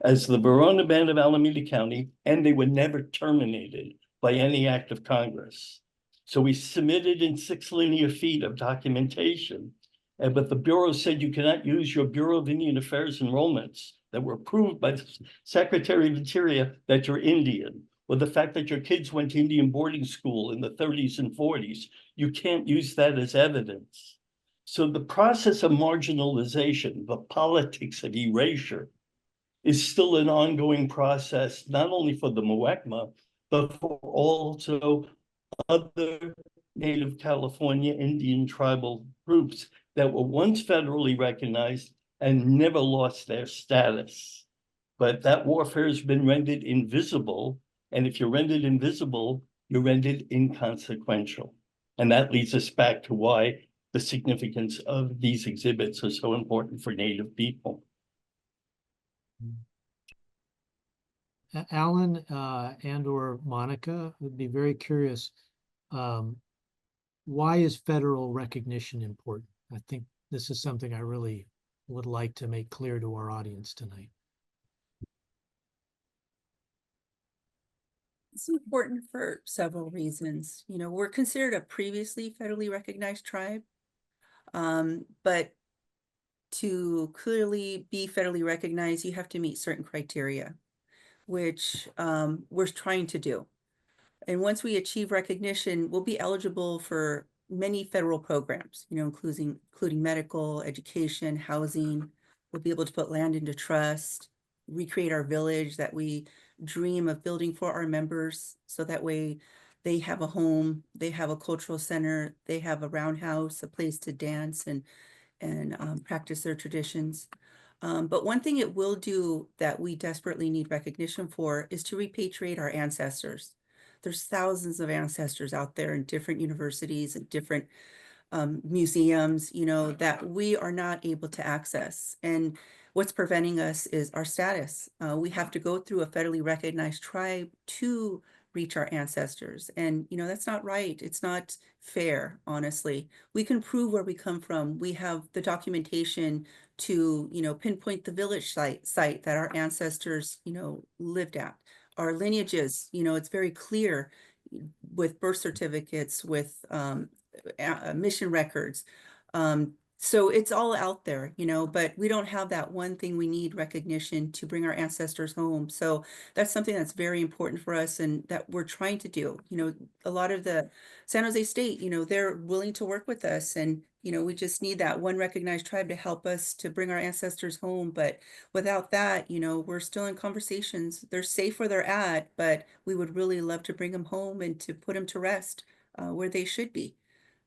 as the Verona Band of Alameda County, and they were never terminated by any act of Congress. So we submitted in 6 linear feet of documentation. But the Bureau said you cannot use your Bureau of Indian Affairs enrollments that were approved by the Secretary of Interior that you're Indian, or the fact that your kids went to Indian boarding school in the 30s and 40s. You can't use that as evidence. So the process of marginalization, the politics of erasure, is still an ongoing process, not only for the Muwekma, but for also other Native California Indian tribal groups that were once federally recognized and never lost their status. But that warfare has been rendered invisible. And if you're rendered invisible, you're rendered inconsequential. And that leads us back to why the significance of these exhibits are so important for Native people. Alan and or Monica would be very curious. Why is federal recognition important? I think this is something I really would like to make clear to our audience tonight. It's important for several reasons. You know, we're considered a previously federally recognized tribe, but to clearly be federally recognized, you have to meet certain criteria, which we're trying to do. And once we achieve recognition, we'll be eligible for many federal programs, you know, including medical, education, housing. We'll be able to put land into trust, recreate our village that we dream of building for our members. So that way they have a home, they have a cultural center, they have a roundhouse, a place to dance and practice their traditions. But one thing it will do that we desperately need recognition for is to repatriate our ancestors. There's thousands of ancestors out there in different universities and different museums, you know, that we are not able to access. And what's preventing us is our status. We have to go through a federally recognized tribe to reach our ancestors. And, you know, that's not right. It's not fair, honestly. We can prove where we come from. We have the documentation to, you know, pinpoint the village site that our ancestors, you know, lived at. Our lineages, you know, it's very clear with birth certificates, with mission records. So it's all out there, you know, but we don't have that one thing we need recognition to bring our ancestors home. So that's something that's very important for us and that we're trying to do. You know, a lot of the San Jose State, you know, they're willing to work with us and, you know, we just need that one recognized tribe to help us to bring our ancestors home. But without that, you know, we're still in conversations. They're safe where they're at, but we would really love to bring them home and to put them to rest where they should be.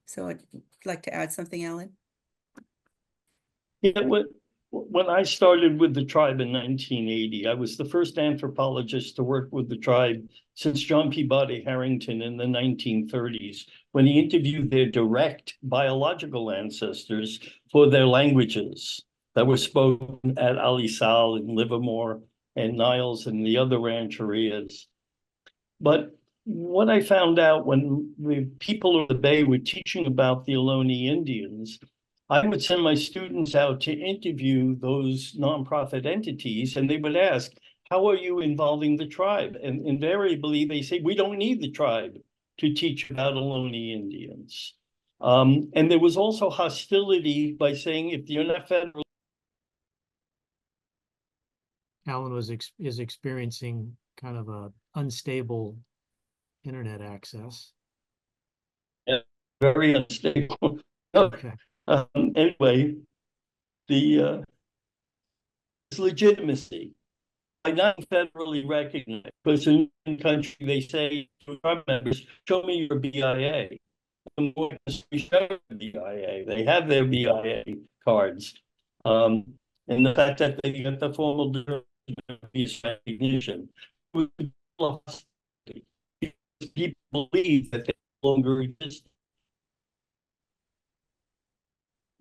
So I'd like to add something, Alan. Yeah, when I started with the tribe in 1980, I was the first anthropologist to work with the tribe since John Peabody Harrington in the 1930s, when he interviewed their direct biological ancestors for their languages that were spoken at Alisal and Livermore and Niles and the other rancherias. But what I found out when the people of the Bay were teaching about the Ohlone Indians, I would send my students out to interview those nonprofit entities, and they would ask, how are you involving the tribe? And invariably, they say, we don't need the tribe to teach about Ohlone Indians. And there was also hostility by saying, if you're not federal. Alan is experiencing kind of a unstable internet access. Yeah, very unstable. Okay. Anyway, the legitimacy by not federally recognized, because in the country they say to our members, show me your BIA. And we show the BIA. They have their BIA cards. And the fact that they get the formal recognition. People believe that they longer exist.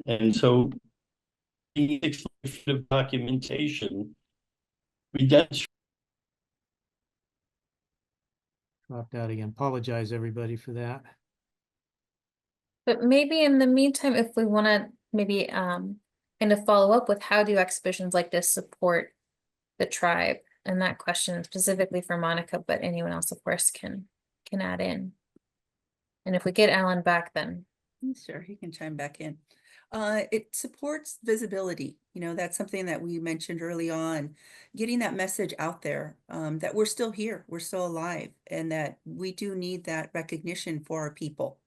And so the 6 feet of documentation, we demonstrate. Dropped out again. Apologize, everybody, for that. But maybe in the meantime, if we want to maybe kind of follow up with how do exhibitions like this support the tribe? And that question specifically for Monica, but anyone else, of course, can add in. And if we get Alan back, then Sure, he can chime back in. It supports visibility. You know, that's something that we mentioned early on, getting that message out there, that we're still here, we're still alive, and that we do need that recognition for our people.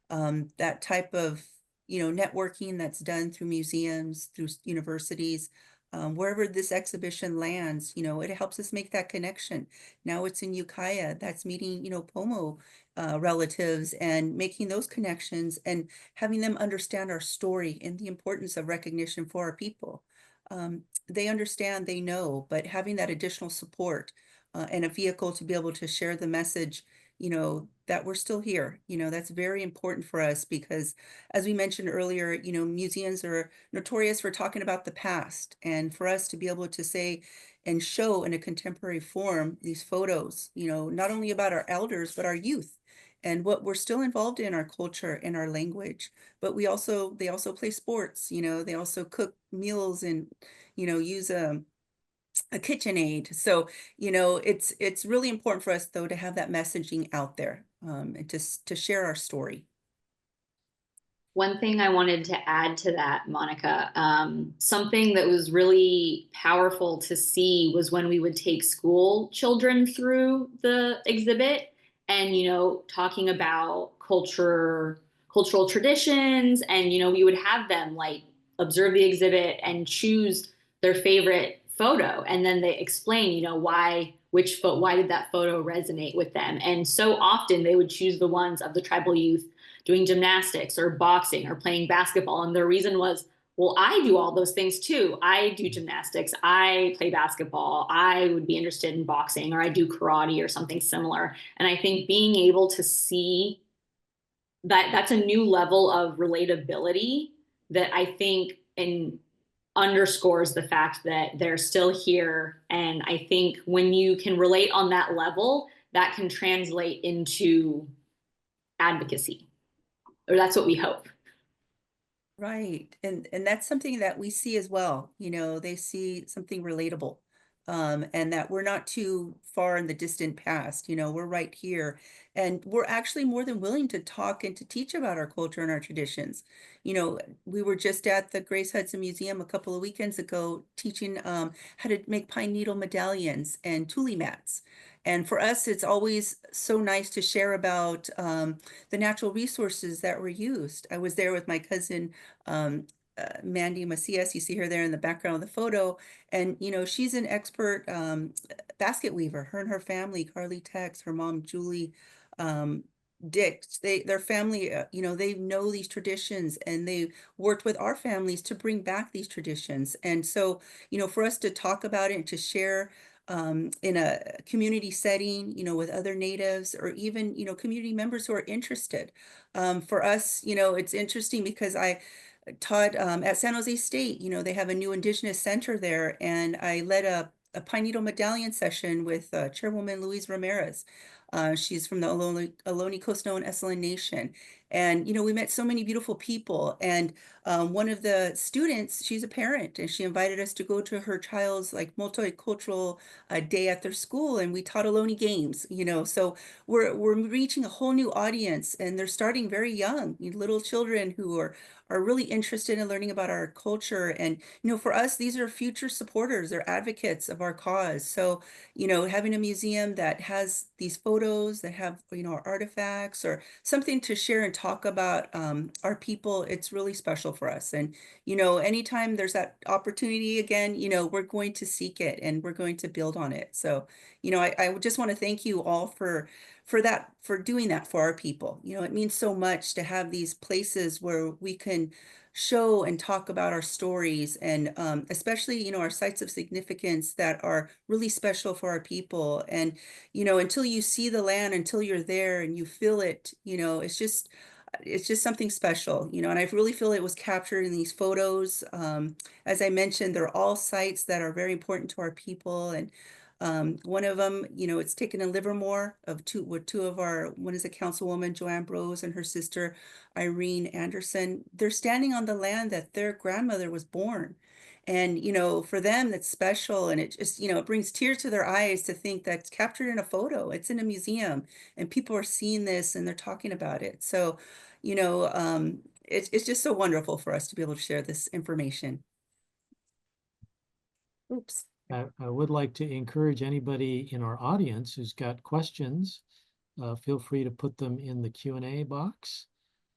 That type of, networking that's done through museums, through universities, wherever this exhibition lands, it helps us make that connection. Now it's in Ukiah, that's meeting, Pomo relatives and making those connections and having them understand our story and the importance of recognition for our people. They understand, they know, but having that additional support and a vehicle to be able to share the message, that we're still here, that's very important for us because as we mentioned earlier, museums are notorious for talking about the past, and for us to be able to say and show in a contemporary form these photos, not only about our elders, but our youth and what we're still involved in our culture and our language. But they also play sports, they also cook meals and, use a KitchenAid. So, it's really important for us though to have that messaging out there, and to share our story. One thing I wanted to add to that, Monica, something that was really powerful to see was when we would take school children through the exhibit and, talking about cultural traditions. And, we would have them like observe the exhibit and choose their favorite photo. And then they explain, why did that photo resonate with them? And so often they would choose the ones of the tribal youth doing gymnastics or boxing or playing basketball. And the reason was, well, I do all those things too. I do gymnastics, I play basketball, I would be interested in boxing, or I do karate or something similar. And I think being able to see that's a new level of relatability that I think underscores the fact that they're still here. And I think when you can relate on that level, that can translate into advocacy. Or that's what we hope. Right. And that's something that we see as well. They see something relatable, and that we're not too far in the distant past. We're right here. And we're actually more than willing to talk and to teach about our culture and our traditions. We were just at the Grace Hudson Museum a couple of weekends ago teaching how to make pine needle medallions and tule mats. And for us, it's always so nice to share about the natural resources that were used. I was there with my cousin, Mandy Macias. You see her there in the background of the photo. And, she's an expert basket weaver. Her and her family, Carly Tex, her mom, Julie Dick, their family, they know these traditions and they worked with our families to bring back these traditions. And so, for us to talk about it and to share in a community setting, with other natives or even, community members who are interested. For us, it's interesting because I taught at San Jose State, they have a new Indigenous center there, and I led a pine needle medallion session with Chairwoman Louise Ramirez. She's from the Ohlone Coast and Esselen Nation. And, we met so many beautiful people. And one of the students, she's a parent, and she invited us to go to her child's like multicultural day at their school. And we taught Ohlone games, so we're reaching a whole new audience, and they're starting very young, little children who are really interested in learning about our culture. And, for us, these are future supporters, they're advocates of our cause. So, having a museum that has these photos that have, our artifacts or something to share and talk about our people, it's really special for us. And, anytime there's that opportunity again, we're going to seek it and we're going to build on it. So, I just want to thank you all for for doing that for our people. You know, it means so much to have these places where we can show and talk about our stories, and especially, you know, our sites of significance that are really special for our people. And, you know, until you see the land, until you're there and you feel it, you know, it's just something special, you know, and I really feel it was captured in these photos. As I mentioned, they're all sites that are very important to our people. And one of them, you know, it's taken in Livermore with two of our, one is a councilwoman, Joanne Brose, and her sister, Irene Anderson. They're standing on the land that their grandmother was born. And, you know, for them, that's special. And it just, you know, it brings tears to their eyes to think that's captured in a photo. It's in a museum and people are seeing this and they're talking about it. So, you know, it's just so wonderful for us to be able to share this information. Oops. I would like to encourage anybody in our audience who's got questions, feel free to put them in the Q&A box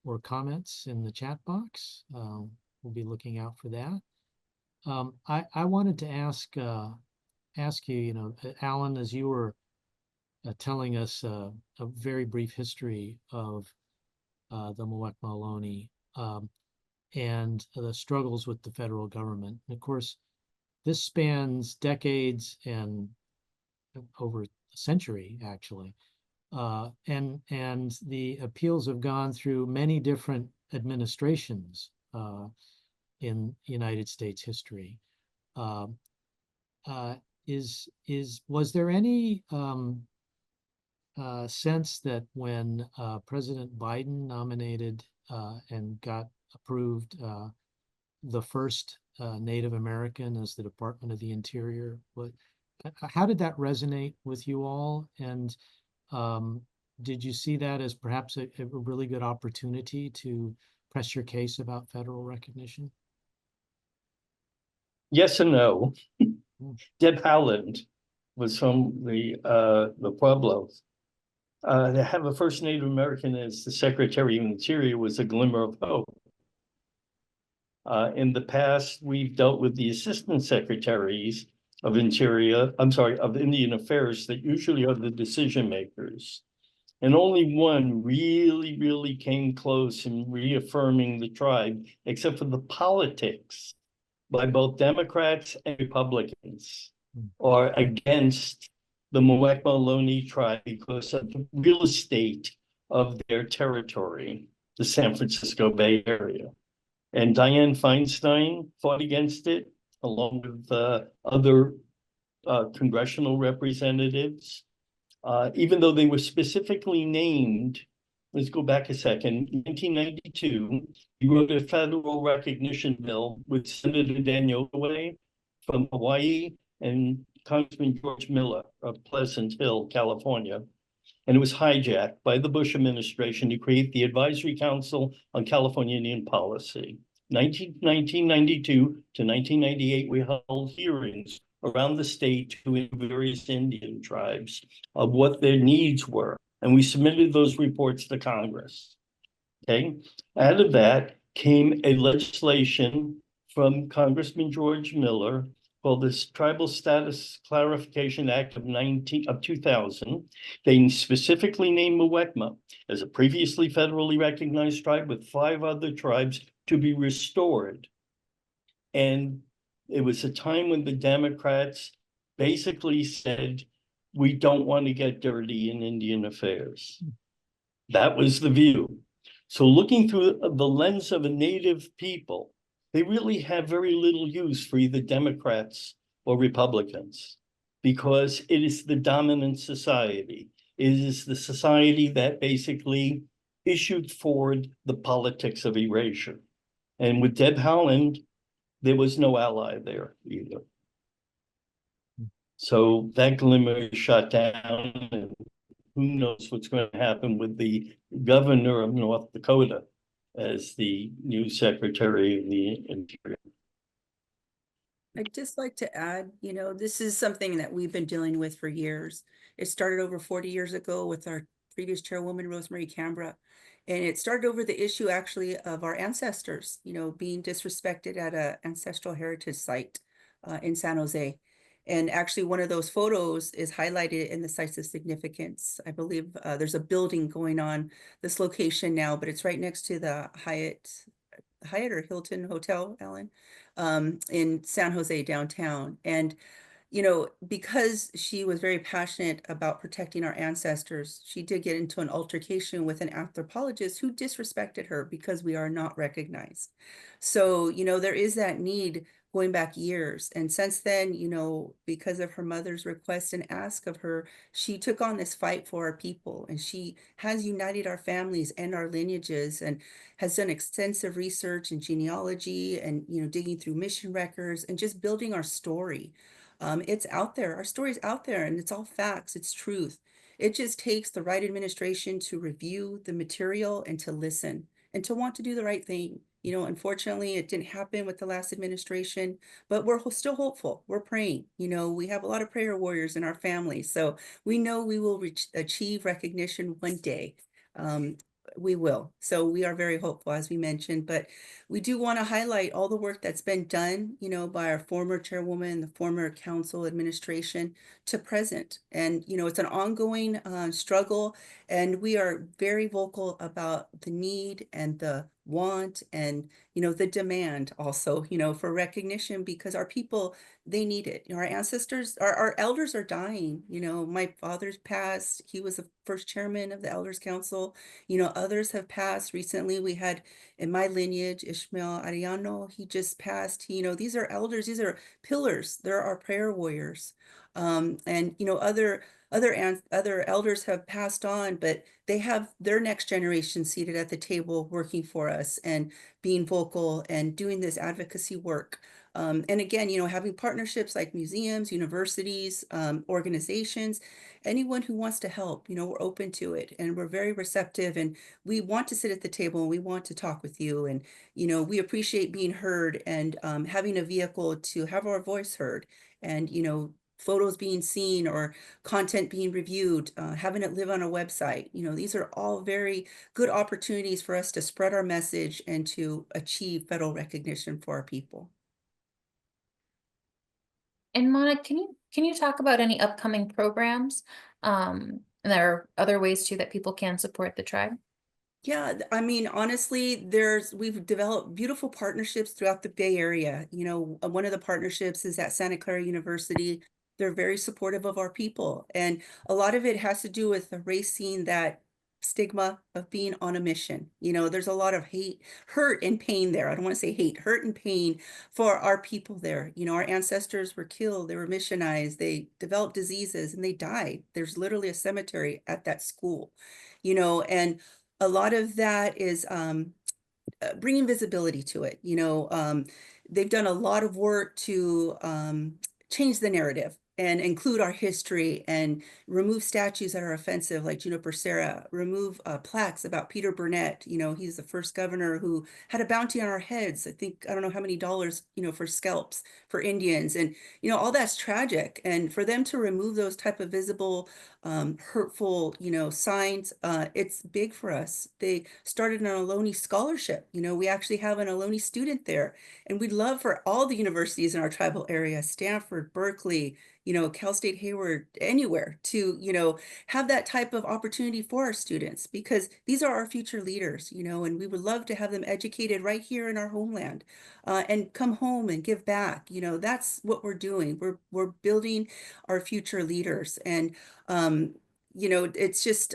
or comments in the chat box. We'll be looking out for that. I wanted to ask you, you know, Alan, as you were telling us a very brief history of the Muwekma Ohlone and the struggles with the federal government. And of course, this spans decades and over a century, actually. And the appeals have gone through many different administrations in United States history. Was there any sense that when President Biden nominated and got approved the first Native American as the Department of the Interior, how did that resonate with you all? And did you see that as perhaps a really good opportunity to press your case about federal recognition? Yes and no. Deb Howland was from the Pueblos. To have a first Native American as the Secretary of Interior was a glimmer of hope. In the past, we've dealt with the Assistant Secretaries of Interior, of Indian Affairs, that usually are the decision makers. And only one really came close in reaffirming the tribe, except for the politics by both Democrats and Republicans, or against the Muwekma Ohlone Tribe because of the real estate of their territory, the San Francisco Bay Area. And Dianne Feinstein fought against it, along with other congressional representatives. Even though they were specifically named, let's go back a second, 1992, he wrote a federal recognition bill with Senator Daniel Way from Hawaii and Congressman George Miller of Pleasant Hill, California. And it was hijacked by the Bush administration to create the Advisory Council on California Indian Policy. 1992 to 1998, we held hearings around the state to various Indian tribes of what their needs were. And we submitted those reports to Congress. Okay. Out of that came a legislation from Congressman George Miller called the Tribal Status Clarification Act of 2000. They specifically named Muwekma as a previously federally recognized tribe with 5 other tribes to be restored. And it was a time when the Democrats basically said, we don't want to get dirty in Indian affairs. That was the view. So looking through the lens of a Native people, they really have very little use for either Democrats or Republicans because it is the dominant society. It is the society that basically issued forward the politics of erasure. And with Deb Howland, there was no ally there either. So that glimmer is shut down, and who knows what's going to happen with the governor of North Dakota as the new Secretary of the Interior. I'd just like to add, you know, this is something that we've been dealing with for years. It started over 40 years ago with our previous chairwoman, Rosemary Cambra. And it started over the issue actually of our ancestors, you know, being disrespected at an ancestral heritage site in San Jose. And actually, one of those photos is highlighted in the sites of significance. I believe there's a building going on this location now, but it's right next to the Hyatt or Hilton Hotel, Ellen, in San Jose downtown. And because she was very passionate about protecting our ancestors, she did get into an altercation with an anthropologist who disrespected her because we are not recognized. So, there is that need going back years. And since then, because of her mother's request and ask of her, she took on this fight for our people, and she has united our families and our lineages, and has done extensive research in genealogy and, digging through mission records and just building our story. It's out there. Our story's out there, and it's all facts. It's truth. It just takes the right administration to review the material and to listen and to want to do the right thing. Unfortunately, it didn't happen with the last administration, but we're still hopeful. We're praying. We have a lot of prayer warriors in our family, so we know we will achieve recognition one day. We will. So we are very hopeful, as we mentioned, but we do want to highlight all the work that's been done, by our former chairwoman, the former council administration to present. And, it's an ongoing struggle, and we are very vocal about the need and the want and, the demand also, for recognition, because our people, they need it. Our ancestors, our elders are dying. My father's passed. He was the first chairman of the Elders Council. Others have passed recently. We had in my lineage, Ishmael Arellano, he just passed. These are elders, these are pillars. They're our prayer warriors. And, other elders have passed on, but they have their next generation seated at the table working for us and being vocal and doing this advocacy work. And again, having partnerships like museums, universities, organizations, anyone who wants to help, we're open to it, and we're very receptive, and we want to sit at the table, and we want to talk with you. And, we appreciate being heard and having a vehicle to have our voice heard, and, photos being seen or content being reviewed, having it live on a website. These are all very good opportunities for us to spread our message and to achieve federal recognition for our people. And Monica, can you talk about any upcoming programs? And there are other ways too that people can support the tribe. Yeah, I mean, honestly, we've developed beautiful partnerships throughout the Bay Area. One of the partnerships is at Santa Clara University. They're very supportive of our people, and a lot of it has to do with erasing that stigma of being on a mission. There's a lot of hurt and pain there. I don't want to say hate, hurt and pain for our people there. Our ancestors were killed, they were missionized, they developed diseases, and they died. There's literally a cemetery at that school, and a lot of that is bringing visibility to it. They've done a lot of work to change the narrative and include our history and remove statues that are offensive, like Juniper Serra, remove plaques about Peter Burnett. He's the first governor who had a bounty on our heads. I don't know how many dollars, for scalps for Indians. And, all that's tragic. And for them to remove those type of visible, hurtful, signs, it's big for us. They started an Ohlone scholarship. We actually have an Ohlone student there. And we'd love for all the universities in our tribal area, Stanford, Berkeley, Cal State Hayward, anywhere, to, have that type of opportunity for our students, because these are our future leaders, and we would love to have them educated right here in our homeland, and come home and give back. That's what we're doing. We're building our future leaders. And, it's just,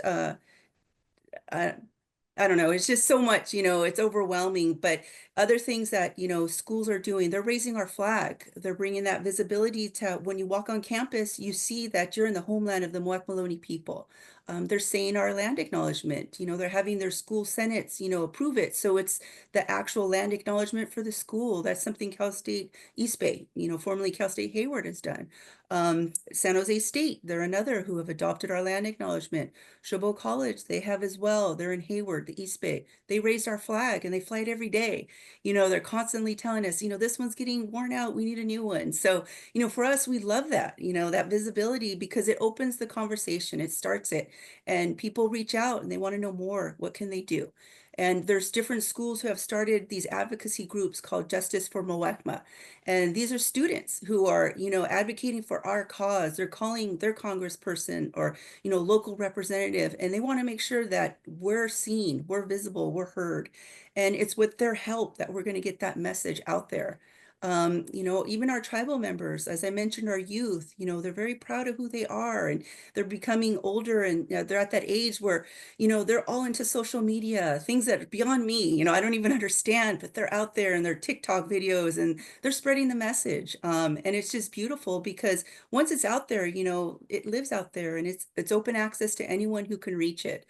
I don't know, it's just so much, it's overwhelming. But other things that, schools are doing, they're raising our flag. They're bringing that visibility to when you walk on campus, you see that you're in the homeland of the Muwekma Ohlone people. They're saying our land acknowledgement, they're having their school senates, approve it. So it's the actual land acknowledgement for the school. That's something Cal State East Bay, formerly Cal State Hayward, has done. San Jose State, they're another who have adopted our land acknowledgement. Chabot College, they have as well. They're in Hayward, the East Bay. They raised our flag and they fly it every day. They're constantly telling us, this one's getting worn out. We need a new one. So, for us, we love that, that visibility, because it opens the conversation. It starts it, and people reach out and they want to know more. What can they do? And there's different schools who have started these advocacy groups called Justice for Muwekma. And these are students who are, advocating for our cause. They're calling their congressperson or, local representative, and they want to make sure that we're seen, we're visible, we're heard. And it's with their help that we're going to get that message out there. Even our tribal members, as I mentioned, our youth, they're very proud of who they are, and they're becoming older, and they're at that age where, they're all into social media, things that are beyond me, I don't even understand, but they're out there in their TikTok videos and they're spreading the message. And it's just beautiful because once it's out there, it lives out there, and it's open access to anyone who can reach it.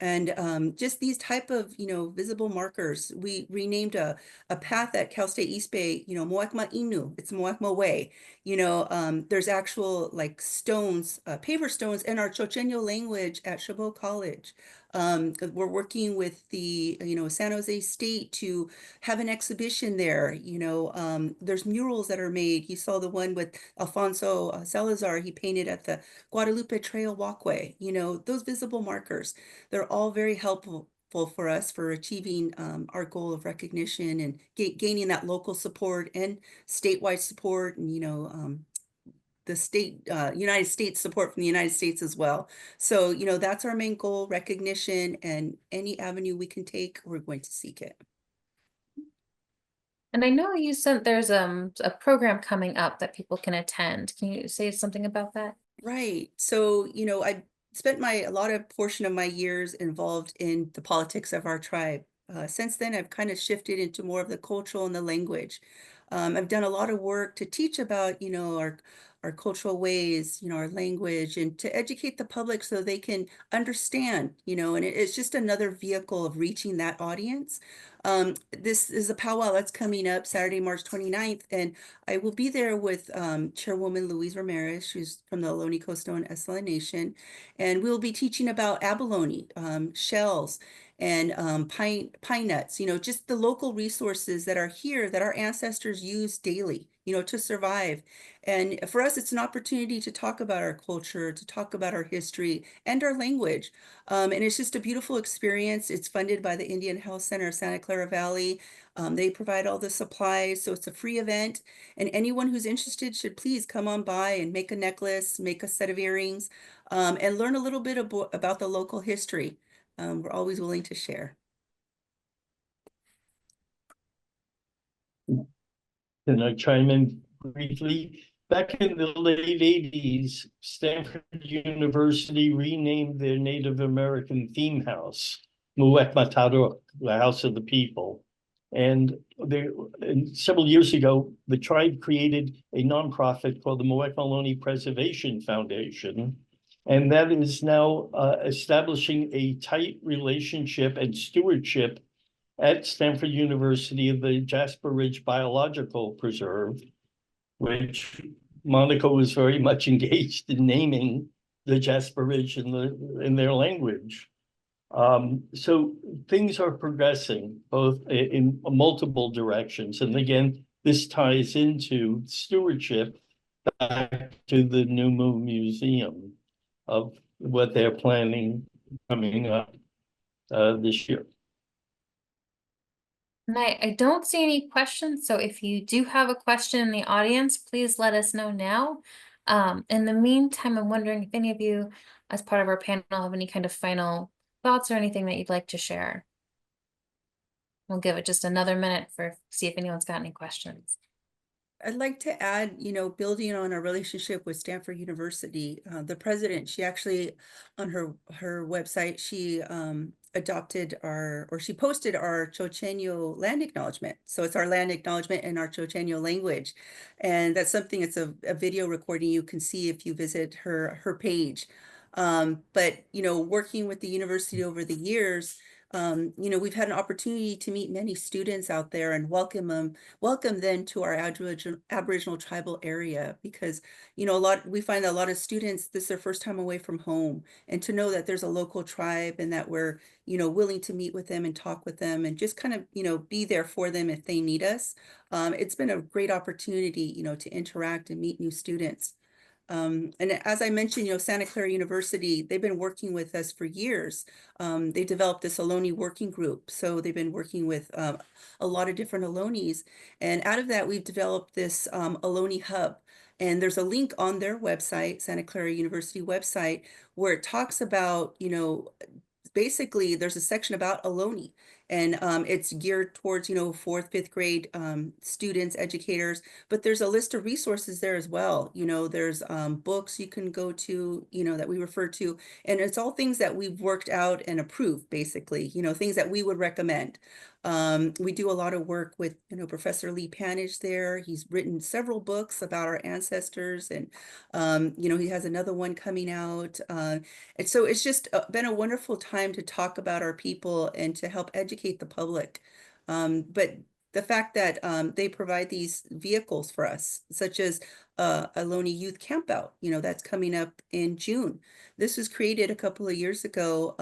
And just these type of, visible markers. We renamed a path at Cal State East Bay, Muwekma Inu. It's Muwekma Way. There's actual like stones, paver stones in our Chochenyo language at Chabot College. We're working with the, San Jose State to have an exhibition there. There's murals that are made. You saw the one with Alfonso Salazar, he painted at the Guadalupe Trail Walkway. Those visible markers, they're all very helpful for us for achieving our goal of recognition and gaining that local support and statewide support, and the United States support from the United States as well. So that's our main goal: recognition, and any avenue we can take, we're going to seek it. And I know you said there's a program coming up that people can attend. Can you say something about that? Right. So, I spent a lot of portion of my years involved in the politics of our tribe. Since then, I've kind of shifted into more of the cultural and the language. I've done a lot of work to teach about, our cultural ways, our language, and to educate the public so they can understand, and it's just another vehicle of reaching that audience. This is a powwow that's coming up Saturday, March 29th, and I will be there with Chairwoman Louise Ramirez, who's from the Ohlone Coastone Estella Nation, and we'll be teaching about abalone, shells, and pine nuts, just the local resources that are here that our ancestors use daily, to survive. And for us, it's an opportunity to talk about our culture, to talk about our history and our language. And it's just a beautiful experience. It's funded by the Indian Health Center of Santa Clara Valley. They provide all the supplies, so it's a free event. And anyone who's interested should please come on by and make a necklace, make a set of earrings, and learn a little bit about the local history. We're always willing to share. Can I chime in briefly? Back in the late 80s, Stanford University renamed their Native American theme house, Muwekma Taruk, the House of the People. And several years ago, the tribe created a nonprofit called the Muwekma Ohlone Preservation Foundation. And that is now establishing a tight relationship and stewardship at Stanford University of the Jasper Ridge Biological Preserve, which Monica was very much engaged in naming the Jasper Ridge in their language. So things are progressing both in multiple directions. And again, this ties into stewardship back to the Numu Museum of what they're planning coming up this year. And I don't see any questions, so if you do have a question in the audience, please let us know now. In the meantime, I'm wondering if any of you, as part of our panel, have any kind of final thoughts or anything that you'd like to share. We'll give it just another minute see if anyone's got any questions. I'd like to add, building on our relationship with Stanford University, the president, she actually, on her website, she she posted our Chochenyo land acknowledgement. So it's our land acknowledgement in our Chochenyo language. And that's something, it's a video recording you can see if you visit her page. But, working with the university over the years, we've had an opportunity to meet many students out there and welcome them to our Aboriginal tribal area, because, we find that a lot of students, this is their first time away from home, and to know that there's a local tribe and that we're, willing to meet with them and talk with them and just kind of, be there for them if they need us. It's been a great opportunity, to interact and meet new students. And as I mentioned, Santa Clara University, they've been working with us for years. They developed this Ohlone working group. So they've been working with a lot of different Ohlones. And out of that, we've developed this Ohlone hub. And there's a link on their website, Santa Clara University website, where it talks about, basically there's a section about Ohlone, and it's geared towards, 4th, 5th grade students, educators, but there's a list of resources there as well. There's books you can go to, that we refer to, and it's all things that we've worked out and approved, basically, things that we would recommend. We do a lot of work with, Professor Lee Panage there. He's written several books about our ancestors, and, he has another one coming out. And so it's just been a wonderful time to talk about our people and to help educate the public. But the fact that they provide these vehicles for us, such as Ohlone Youth Campout, that's coming up in June. This was created a couple of years ago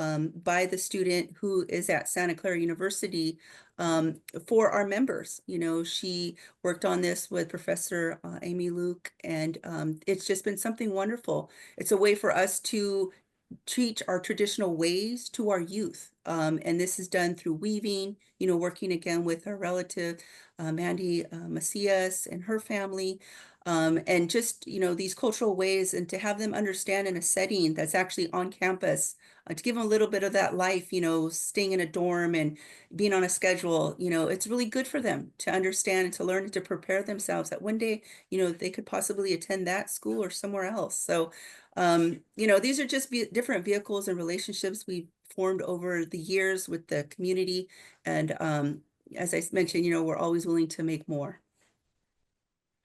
by the student who is at Santa Clara University for our members. She worked on this with Professor Amy Luke, and it's just been something wonderful. It's a way for us to teach our traditional ways to our youth. And this is done through weaving, working again with our relative, Mandy Macias and her family. And just, these cultural ways, and to have them understand in a setting that's actually on campus, to give them a little bit of that life, staying in a dorm and being on a schedule, it's really good for them to understand and to learn and to prepare themselves that one day, they could possibly attend that school or somewhere else. So, these are just different vehicles and relationships we've formed over the years with the community. And as I mentioned, we're always willing to make more.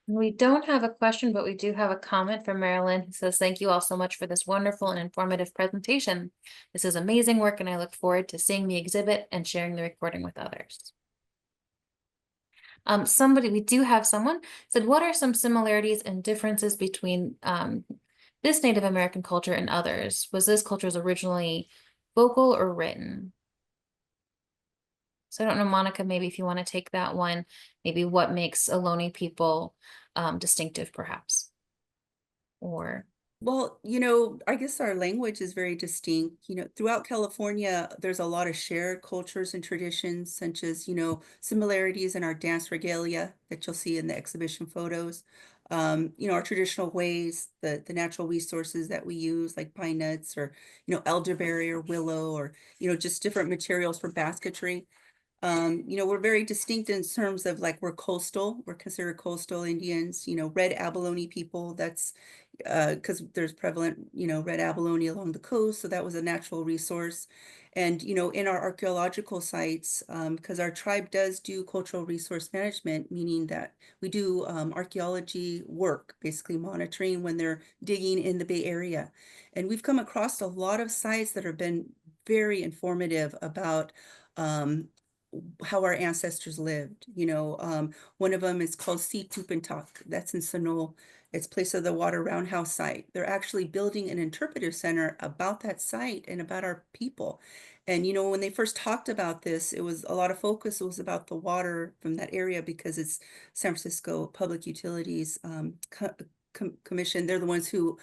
We don't have a question, but we do have a comment from Marilyn who says, "Thank you all so much for this wonderful and informative presentation. This is amazing work, and I look forward to seeing the exhibit and sharing the recording with others." We do have someone said, "What are some similarities and differences between this Native American culture and others? Was this culture originally vocal or written?" So I don't know, Monica, maybe if you want to take that one, maybe what makes Ohlone people distinctive, perhaps, or. Well, I guess our language is very distinct. Throughout California, there's a lot of shared cultures and traditions, such as, similarities in our dance regalia that you'll see in the exhibition photos. Our traditional ways, the natural resources that we use, like pine nuts or, elderberry or willow, or, just different materials for basketry. We're very distinct in terms of, like, we're coastal, we're considered coastal Indians, red abalone people. That's because there's prevalent, red abalone along the coast. So that was a natural resource. And, in our archaeological sites, because our tribe does do cultural resource management, meaning that we do archaeology work, basically monitoring when they're digging in the Bay Area. And we've come across a lot of sites that have been very informative about how our ancestors lived. One of them is called Situpentak. That's in Sonol. It's place of the water roundhouse site. They're actually building an interpretive center about that site and about our people. And, when they first talked about this, it was a lot of focus. It was about the water from that area because it's San Francisco Public Utilities Commission. They're the ones who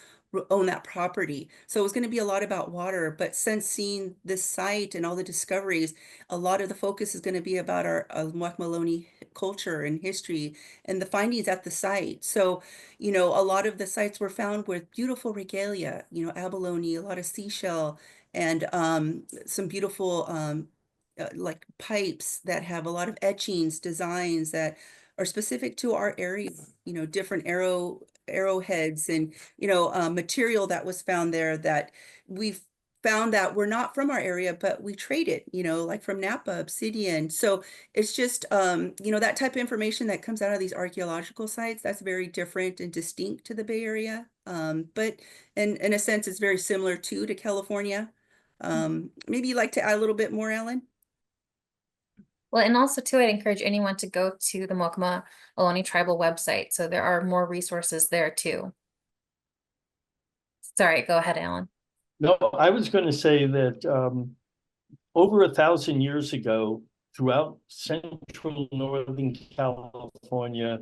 own that property. So it was going to be a lot about water. But since seeing this site and all the discoveries, a lot of the focus is going to be about our Muwekma Ohlone culture and history and the findings at the site. So, a lot of the sites were found with beautiful regalia, abalone, a lot of seashell, and some beautiful like pipes that have a lot of etchings, designs that are specific to our area, different arrowheads and, material that was found there that we've found that we're not from our area, but we trade it, like from Napa, obsidian. So it's just, that type of information that comes out of these archaeological sites, that's very different and distinct to the Bay Area. But in a sense, it's very similar to California. Maybe you'd like to add a little bit more, Ellen? Well, and also too, I'd encourage anyone to go to the Muwekma Ohlone Tribal website. So there are more resources there too. Sorry, go ahead, Alan. No, I was going to say that over 1,000 years ago, throughout central northern California,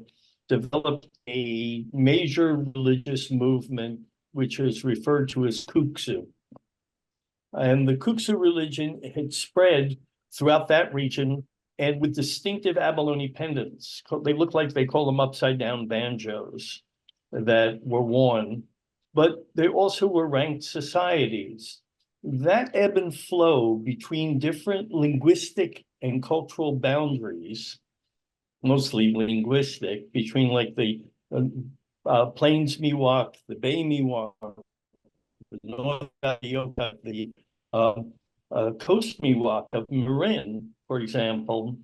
developed a major religious movement, which is referred to as Kuksu. And the Kuksu religion had spread throughout that region and with distinctive abalone pendants. They look like they call them upside down banjos that were worn, but they also were ranked societies. That ebb and flow between different linguistic and cultural boundaries, mostly linguistic, between like the Plains Miwok, the Bay Miwok, the North Carioca, the Coast Miwok of Marin, for example,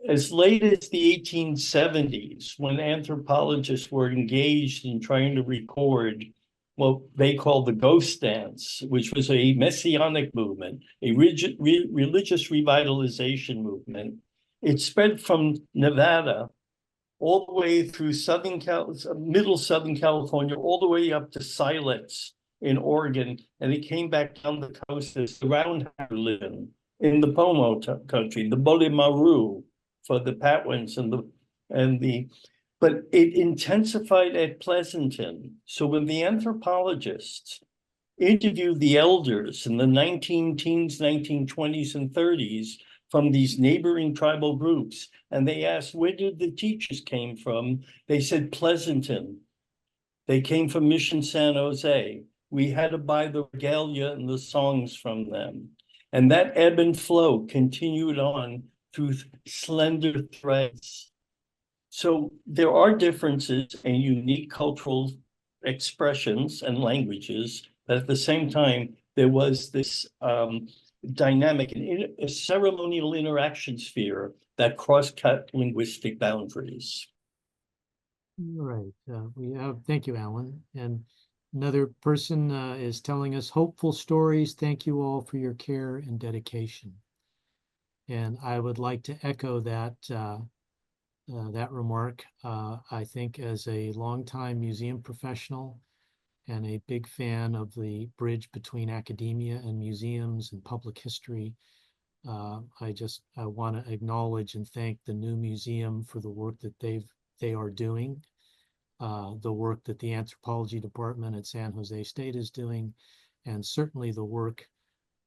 as late as the 1870s, when anthropologists were engaged in trying to record what they called the ghost dance, which was a messianic movement, a religious revitalization movement. It spread from Nevada all the way through middle Southern California, all the way up to Silex in Oregon, and it came back down the coast as the Roundhead living in the Pomo country, the Bolimaru for the Patwins but it intensified at Pleasanton. So when the anthropologists interviewed the elders in the 19-teens, 1920s, and 30s from these neighboring tribal groups, and they asked, where did the teachers came from? They said Pleasanton. They came from Mission San Jose. We had to buy the regalia and the songs from them. And that ebb and flow continued on through slender threads. So there are differences and unique cultural expressions and languages, but at the same time, there was this dynamic and a ceremonial interaction sphere that cross-cut linguistic boundaries. All right. Thank you, Alan. And another person is telling us hopeful stories. Thank you all for your care and dedication. And I would like to echo that remark. I think as a longtime museum professional and a big fan of the bridge between academia and museums and public history, I want to acknowledge and thank the new museum for the work that they are doing, the work that the Anthropology Department at San Jose State is doing, and certainly the work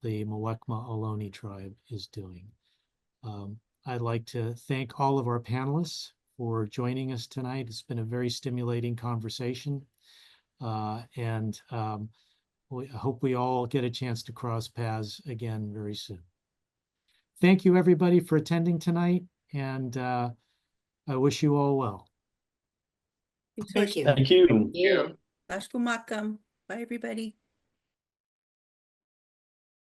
the Muwekma Ohlone Tribe is doing. I'd like to thank all of our panelists for joining us tonight. It's been a very stimulating conversation, and I hope we all get a chance to cross paths again very soon. Thank you, everybody, for attending tonight, and I wish you all well. Thank you. Thank you. Thank you. Ashkumakam. Bye, everybody.